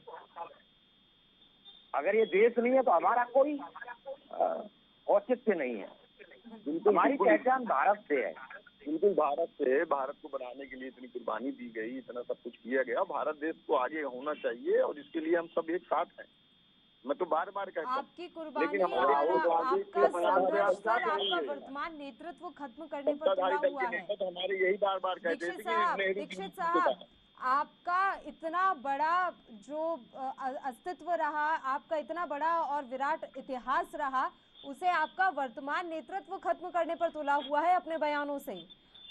अगर ये देश नहीं है तो हमारा कोई औचित्य नहीं है। हमारी पहचान भारत से है। बिल्कुल भारत से, भारत को बनाने के लिए इतनी कुर्बानी दी गई, इतना सब कुछ किया गया, भारत देश को आगे होना चाहिए और इसके लिए हम सब एक साथ हैं। मैं तो बार बार कहता हूं, आपकी कुर्बानी और आपका संघर्ष पर आपका वर्तमान नेतृत्व खत्म करने पर तुला हुआ है। तो हमारे यही बार बार कहते थे कि दीक्षित साहब, आपका इतना बड़ा जो अस्तित्व रहा, आपका इतना बड़ा और विराट इतिहास रहा, उसे आपका वर्तमान नेतृत्व खत्म करने पर तुला हुआ है अपने बयानों से।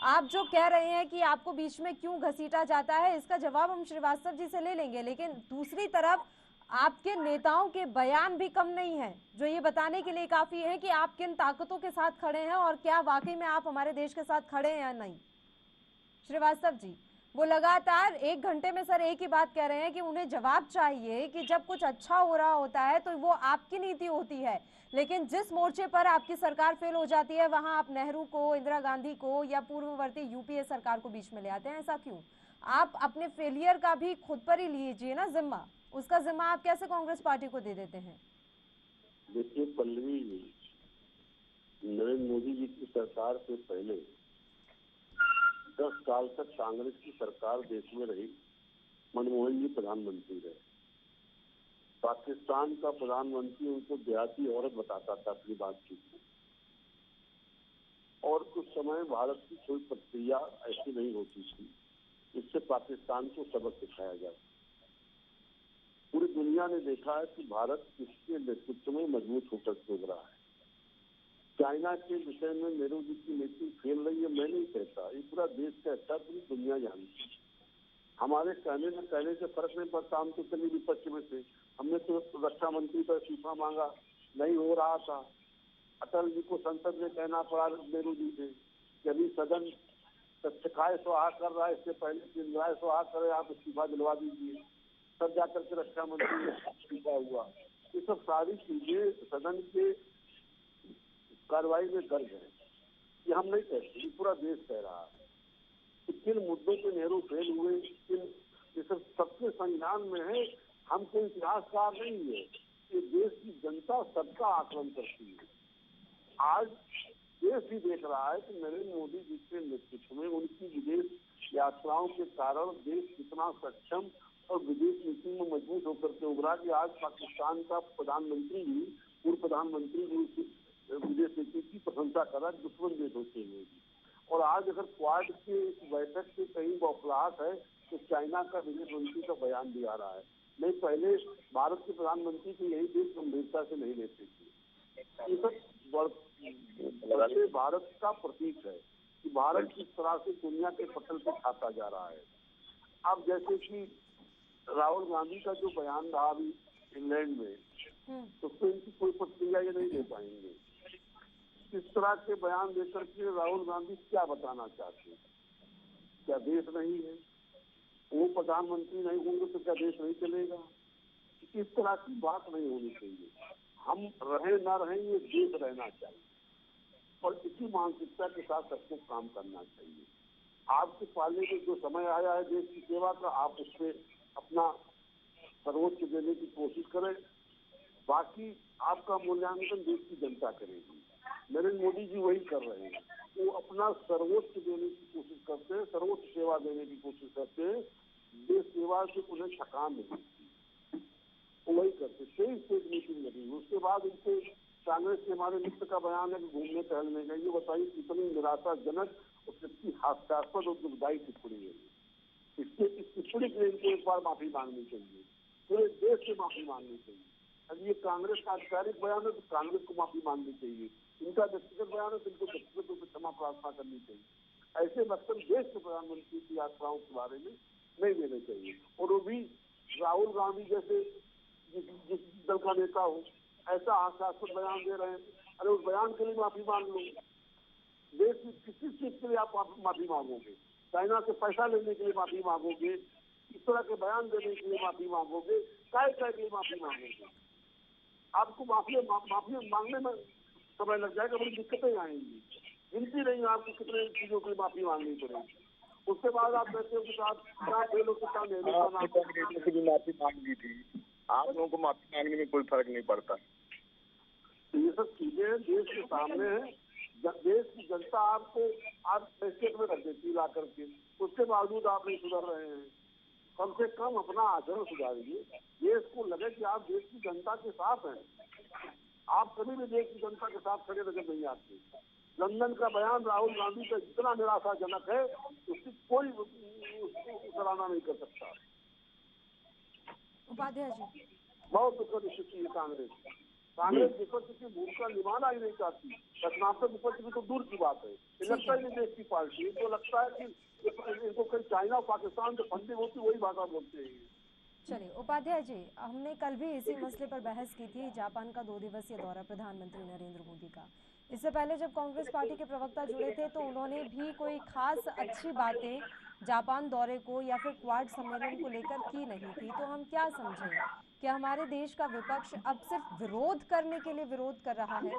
आप जो कह रहे हैं कि आपको बीच में क्यों घसीटा जाता है, इसका जवाब हम श्रीवास्तव जी से ले लेंगे, लेकिन दूसरी तरफ आपके नेताओं के बयान भी कम नहीं है, जो ये बताने के लिए काफी है कि आप किन ताकतों के साथ खड़े हैं और क्या वाकई में आप हमारे देश के साथ खड़े हैं या नहीं। श्रीवास्तव जी, वो लगातार 1 घंटे में सर एक ही बात कह रहे हैं कि उन्हें जवाब चाहिए कि जब कुछ अच्छा हो रहा होता है तो वो आपकी नीति होती है, लेकिन जिस मोर्चे पर आपकी सरकार फेल हो जाती है वहां आप नेहरू को, इंदिरा गांधी को या पूर्ववर्ती यूपीए सरकार को बीच में ले आते हैं। ऐसा क्यों? आप अपने फेलियर का भी खुद पर ही लीजिए ना जिम्मा। उसका जिम्मा आप कैसे कांग्रेस पार्टी को दे देते हैं? देखिए पल्लवी जी, नरेंद्र मोदी जी की सरकार से पहले 10 साल तक कांग्रेस की सरकार देश में रही। मनमोहन जी प्रधानमंत्री रहे। पाकिस्तान का प्रधानमंत्री उनको देहाती औरत बताता था अपनी बातचीत में, और उस समय भारत की कोई प्रक्रिया ऐसी नहीं होती थी इससे पाकिस्तान को सबक सिखाया जाए। पूरी दुनिया ने देखा है कि भारत किसके नेतृत्व में मजबूत होकर उभरा है। चाइना के विषय में नेहरू जी की नीति फेल रही है, मैं नहीं कहता, ये पूरा देश कहता है, पूरी दुनिया जानती है। हमारे कहने से फर्क नहीं पड़ता। हम तो चलिए विपक्ष में थे, हमने तो रक्षा मंत्री का इस्तीफा मांगा, नहीं हो रहा था। अटल जी को संसद में कहना पड़ा नेहरू जी से कि अभी सदन सत्याय सुहा कर रहा है, इससे पहले इंदिरा सुहा करे, आप इस्तीफा दिलवा दीजिए। तब जाकर के रक्षा मंत्री इस्तीफा हुआ। ये सब सारी चीजें सदन के कार्रवाई में दर्ज है। ये हम नहीं कहते, ये पूरा देश कह रहा है कि किन मुद्दों पे नेहरू फेल हुए, ये सब सबके संज्ञान में है। हम कोई इतिहासकार नहीं है, ये देश की जनता सबका आकलन करती है। आज देश भी देख रहा है कि नरेंद्र मोदी जी के नेतृत्व में उनकी विदेश यात्राओं के कारण देश कितना सक्षम और विदेश नीति में मजबूत होकर के उभरा कि आज पाकिस्तान का प्रधानमंत्री भी, पूर्व प्रधानमंत्री भी विदेश नीति की प्रशंसा कर रहा है, दुश्मन देश होते हुए भी। और आज अगर क्वाड के बैठक से कहीं बौखलाहट है तो चाइना का विदेश मंत्री का बयान भी आ रहा है। नहीं, पहले भारत के प्रधानमंत्री को यही देश गंभीरता से नहीं लेते थे। ये सब बढ़ते भारत का प्रतीक है कि भारत किस तरह से दुनिया के पटल पे खाता जा रहा है। अब जैसे कि राहुल गांधी का जो बयान रहा अभी इंग्लैंड में, तो उसको इनकी कोई प्रतिक्रिया ये नहीं दे पाएंगे। इस तरह के बयान देकर के राहुल गांधी क्या बताना चाहते हैं? क्या देश नहीं है? वो प्रधानमंत्री नहीं होंगे तो क्या देश नहीं चलेगा? इस तरह की बात नहीं होनी चाहिए। हम रहे ना रहे, ये देश रहना चाहिए और इसी मानसिकता के साथ सबको काम करना चाहिए। आपके पाले में जो समय आया है देश की सेवा का, आप उससे अपना सर्वोच्च देने की कोशिश करें। बाकी आपका मूल्यांकन देश की जनता करेगी। नरेंद्र मोदी जी वही कर रहे हैं, वो अपना सर्वोच्च देने की कोशिश करते हैं, सर्वोच्च सेवा देने की कोशिश करते हैं। देश सेवा से उन्हें थकान नहीं होती, वो वही करते। 23 स्टेट मीटिंग लगी, उसके बाद उनसे कांग्रेस के हमारे मित्र का बयान है कि घूमने टहलने का। ये बताइए कितनी निराशाजनक और कितनी हास्यास्पद और दुखदायी टिप्पणी है। इस टिप्पणी के लिए इनको एक बार माफी मांगनी चाहिए, पूरे देश से माफी मांगनी चाहिए। अगर ये कांग्रेस का आधिकारिक बयान है तो कांग्रेस को माफी मांगनी चाहिए, इनका व्यक्तिगत बयान है तो इनको व्यक्तिगत रूप से क्षमा प्रार्थना करनी चाहिए। ऐसे वक्तव्य देश के प्रधानमंत्री की यात्राओं के बारे में नहीं देने चाहिए। और वो भी राहुल गांधी जैसे जिस दल का नेता हो ऐसा हास्यास्पद बयान दे रहे हैं। अरे उस बयान के लिए माफी मांग लो। देश की किसी चीज के लिए आप माफी मांगोगे? चाइना से पैसा लेने के लिए माफी मांगोगे? इस तरह के बयान देने के लिए माफी मांगोगे? काय के लिए माफी मांगोगे? आपको माफी मांगने में समय लग जाएगा, बड़ी दिक्कतें आएंगी। गिनती नहीं आपको कितने चीजों की माफी मांगनी पड़ेगी। उसके बाद आप कहते हो कि माफी मांग दी थी, आप लोगों को माफी मांगने में कोई फर्क नहीं पड़ता। ये सब चीजें देश के सामने है। देश की जनता आपको आप पैकेट में रख देती ला करके, उसके बावजूद आप नहीं सुधर रहे हैं। कम से कम अपना आचरण सुधारिए। देश को लगे कि आप देश की जनता के साथ हैं। आप कभी भी देश की जनता के साथ खड़े नजर नहीं आते। लंदन का बयान राहुल गांधी का जितना निराशाजनक है उसकी कोई सराहना नहीं कर सकता। उपाध्याय जी, बहुत दुखद स्थिति है कांग्रेस विपक्ष की भूमिका निभाना ही नहीं चाहती। रचनात्मक विपक्ष की तो दूर की बात है। लगता ही नहीं देश की पार्टी, इनको लगता है कि इनको कहीं चाइना और पाकिस्तान से फंडिंग होती वही भाषा बोलते हैं। चलिए उपाध्याय जी, हमने कल भी इसी मसले पर बहस की थी, जापान का 2 दिवसीय दौरा प्रधानमंत्री नरेंद्र मोदी का। इससे पहले जब कांग्रेस पार्टी के प्रवक्ता जुड़े थे तो उन्होंने भी कोई खास अच्छी बातें जापान दौरे को या फिर क्वाड सम्मेलन को लेकर की नहीं थी। तो हम क्या समझें कि हमारे देश का विपक्ष अब सिर्फ विरोध करने के लिए विरोध कर रहा है?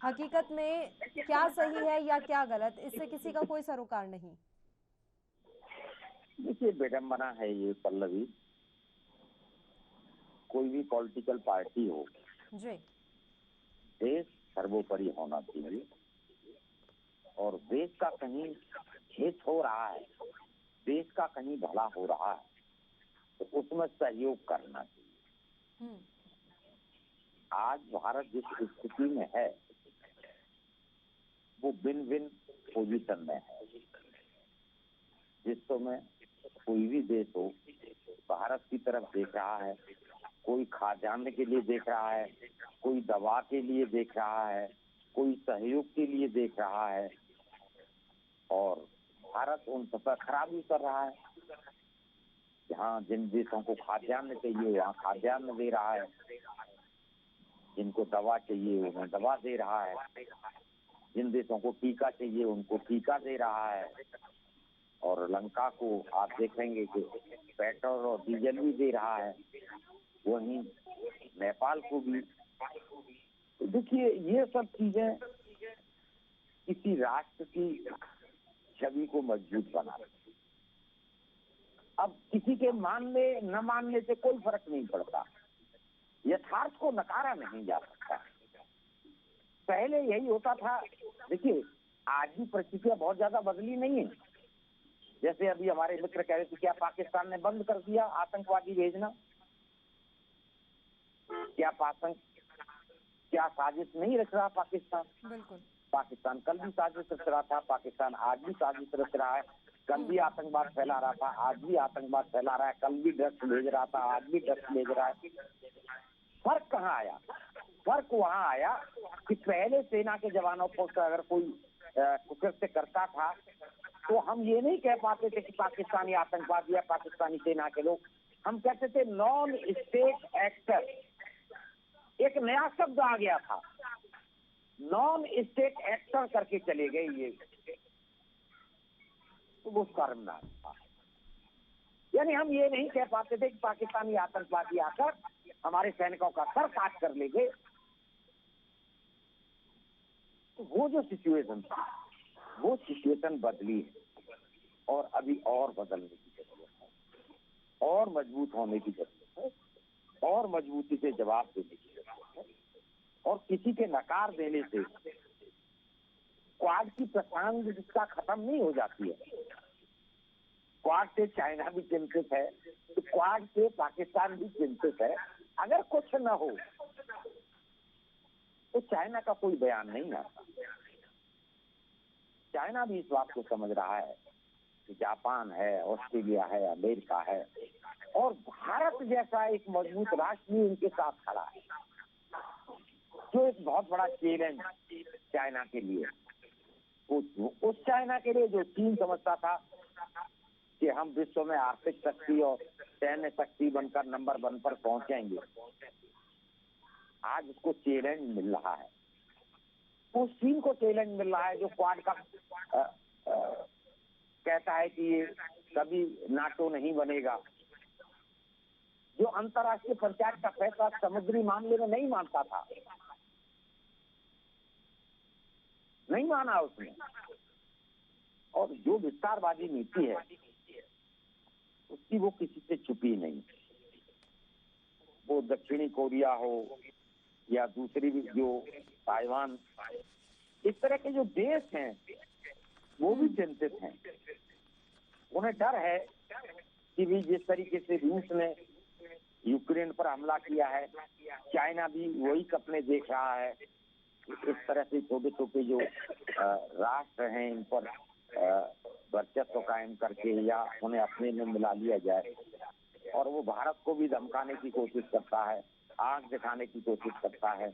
हकीकत में क्या सही है या क्या गलत, इससे किसी का कोई सरोकार नहीं। देखिए, विडंबना है ये पल्लवी। कोई भी पॉलिटिकल पार्टी हो जी, देश सर्वोपरि होना चाहिए, और देश का कहीं हित हो रहा है, देश का कहीं भला हो रहा है, तो उसमें सहयोग करना चाहिए। आज भारत जिस स्थिति में है वो विन विन पोजीशन में है। विश्व में कोई भी देश हो भारत की तरफ देख रहा है, कोई खाद्यान्न के लिए देख रहा है, कोई दवा के लिए देख रहा है, कोई सहयोग के लिए देख रहा है, और भारत उन सब पर खराबी कर रहा है। जहाँ जिन देशों को खाद्यान्न चाहिए वहाँ खाद्यान्न दे रहा है, जिनको दवा चाहिए उन्हें दवा दे रहा है, जिन देशों को टीका चाहिए उनको टीका दे रहा है, और लंका को आप देखेंगे कि पेट्रोल और डीजल भी दे रहा है, वहीं नेपाल को भी। तो देखिए, ये सब चीजें किसी राष्ट्र की छवि को मजबूत बनाती। अब किसी के मानने न मानने से कोई फर्क नहीं पड़ता, यथार्थ को नकारा नहीं जा सकता। पहले यही होता था। देखिए, आज भी परिस्थितियां बहुत ज्यादा बदली नहीं है। जैसे अभी हमारे मित्र कह रहे थे, क्या पाकिस्तान ने बंद कर दिया आतंकवादी भेजना? क्या साजिश नहीं रच रहा पाकिस्तान? बिल्कुल। पाकिस्तान कल भी साजिश रच रहा था, पाकिस्तान आज भी साजिश रच रहा है। कल भी आतंकवाद फैला रहा था, आज भी आतंकवाद फैला रहा है। कल भी ड्रग्स भेज रहा था, आज भी ड्रग्स भेज रहा है। फर्क कहाँ आया? फर्क वहाँ आया कि पहले सेना के जवानों को अगर कोई कुकृत्य करता था तो हम ये नहीं कह पाते थे कि पाकिस्तानी आतंकवादी या पाकिस्तानी सेना के लोग, हम कहते थे नॉन स्टेट एक्टर। एक नया शब्द आ गया था, नॉन स्टेट एक्टर करके चले गए ये, तो वो शर्मनाक था। यानी हम ये नहीं कह पाते थे कि पाकिस्तानी आतंकवादी आकर हमारे सैनिकों का सर काट कर ले गए। तो वो जो सिचुएशन थी वो सिचुएशन बदली है, और अभी और बदलने की जरूरत है, और मजबूत होने की जरूरत है, और मजबूती से जवाब देने की जरूरत है। और किसी के नकार देने से क्वाड की प्रासंगिकता खत्म नहीं हो जाती है। क्वाड से चाइना भी चिंतित है, तो क्वाड से पाकिस्तान भी चिंतित है। अगर कुछ न हो तो चाइना का कोई बयान नहीं आता। चाइना भी इस बात को समझ रहा है कि जापान है, ऑस्ट्रेलिया है, अमेरिका है, और भारत जैसा एक मजबूत राष्ट्र भी उनके साथ खड़ा है, जो एक बहुत बड़ा चैलेंज चाइना के लिए। उस चाइना के लिए जो चीन समझता था कि हम विश्व में आर्थिक शक्ति और सैन्य शक्ति बनकर नंबर 1 पर पहुंचेंगे, आज उसको चैलेंज मिल रहा है। उस चीन को चैलेंज मिल रहा है जो क्वाड का कहता है कि ये कभी नाटो नहीं बनेगा, जो अंतर्राष्ट्रीय पंचायत का फैसला समुद्री मामले में नहीं मानता था, नहीं माना उसने। और जो विस्तारवादी नीति है उसकी वो किसी से छुपी नहीं। वो दक्षिणी कोरिया हो या दूसरी भी जो ताइवान, इस तरह के जो देश हैं वो भी चिंतित हैं। उन्हें डर है कि भी जिस तरीके से रूस ने यूक्रेन पर हमला किया है, चाइना भी वही सपने देख रहा है। इस तरह से छोटे छोटे जो राष्ट्र हैं इन पर वर्चस्व कायम करके या उन्हें अपने में मिला लिया जाए, और वो भारत को भी धमकाने की कोशिश करता है, आंख दिखाने की कोशिश करता है।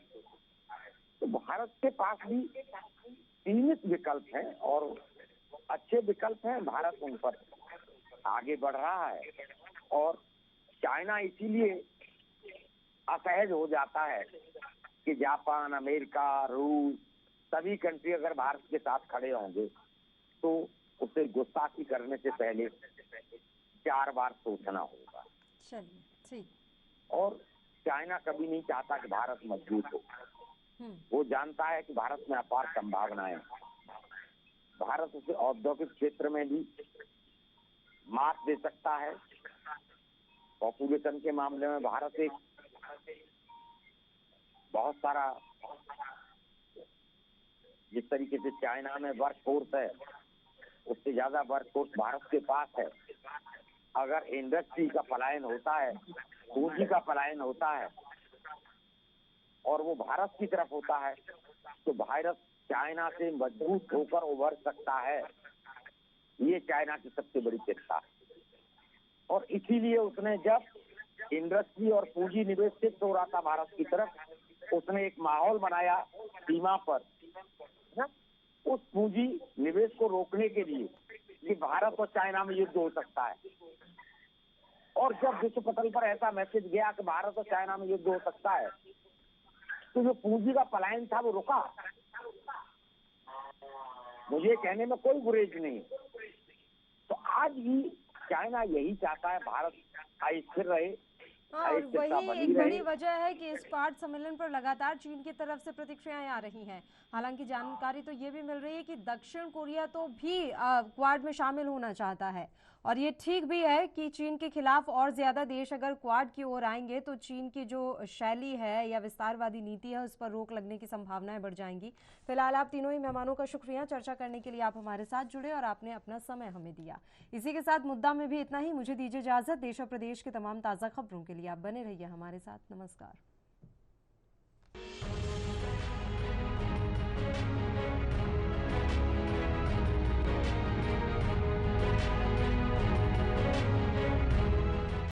तो भारत के पास भी सीमित विकल्प हैं और अच्छे विकल्प हैं। भारत उन पर आगे बढ़ रहा है, और चाइना इसीलिए असहज हो जाता है कि जापान, अमेरिका, रूस सभी कंट्री अगर भारत के साथ खड़े होंगे तो उसे गुस्ताखी करने से पहले 4 बार सोचना होगा। चलिए ठीक। और चाइना कभी नहीं चाहता कि भारत मजबूत हो। वो जानता है कि भारत में अपार संभावनाएं हैं। भारत उसे औद्योगिक क्षेत्र में भी मात दे सकता है। पॉपुलेशन के मामले में भारत एक बहुत सारा, जिस तरीके से चाइना में वर्क फोर्स है उससे ज्यादा वर्क फोर्स भारत के पास है। अगर इंडस्ट्री का पलायन होता है, पूंजी का पलायन होता है और वो भारत की तरफ होता है तो भारत चाइना से मजबूत होकर उभर सकता है। ये चाइना की सबसे बड़ी चिंता है। और इसीलिए उसने जब इंडस्ट्री और पूंजी निवेश शिफ्ट हो रहा था भारत की तरफ, उसने एक माहौल बनाया सीमा पर उस पूंजी निवेश को रोकने के लिए कि भारत और चाइना में युद्ध हो सकता है। और जब विश्व पटल पर ऐसा मैसेज गया कि भारत और चाइना में युद्ध हो सकता है तो जो पूंजी का पलायन था वो रुका। मुझे कहने में कोई गुरेज नहीं। तो आज भी चाइना यही चाहता है भारत स्थिर रहे। और वही एक बड़ी वजह है कि इस क्वाड सम्मेलन पर लगातार चीन की तरफ से प्रतिक्रियाएं आ रही हैं। हालांकि जानकारी तो ये भी मिल रही है कि दक्षिण कोरिया तो भी क्वाड में शामिल होना चाहता है और ये ठीक भी है कि चीन के खिलाफ और ज्यादा देश अगर क्वाड की ओर आएंगे तो चीन की जो शैली है या विस्तारवादी नीति है उस पर रोक लगने की संभावनाएं बढ़ जाएंगी। फिलहाल आप तीनों ही मेहमानों का शुक्रिया, चर्चा करने के लिए आप हमारे साथ जुड़े और आपने अपना समय हमें दिया। इसी के साथ मुद्दा में भी इतना ही। मुझे दीजिए इजाजत। देश और प्रदेश के तमाम ताजा खबरों के लिए आप बने रहिए हमारे साथ। नमस्कार।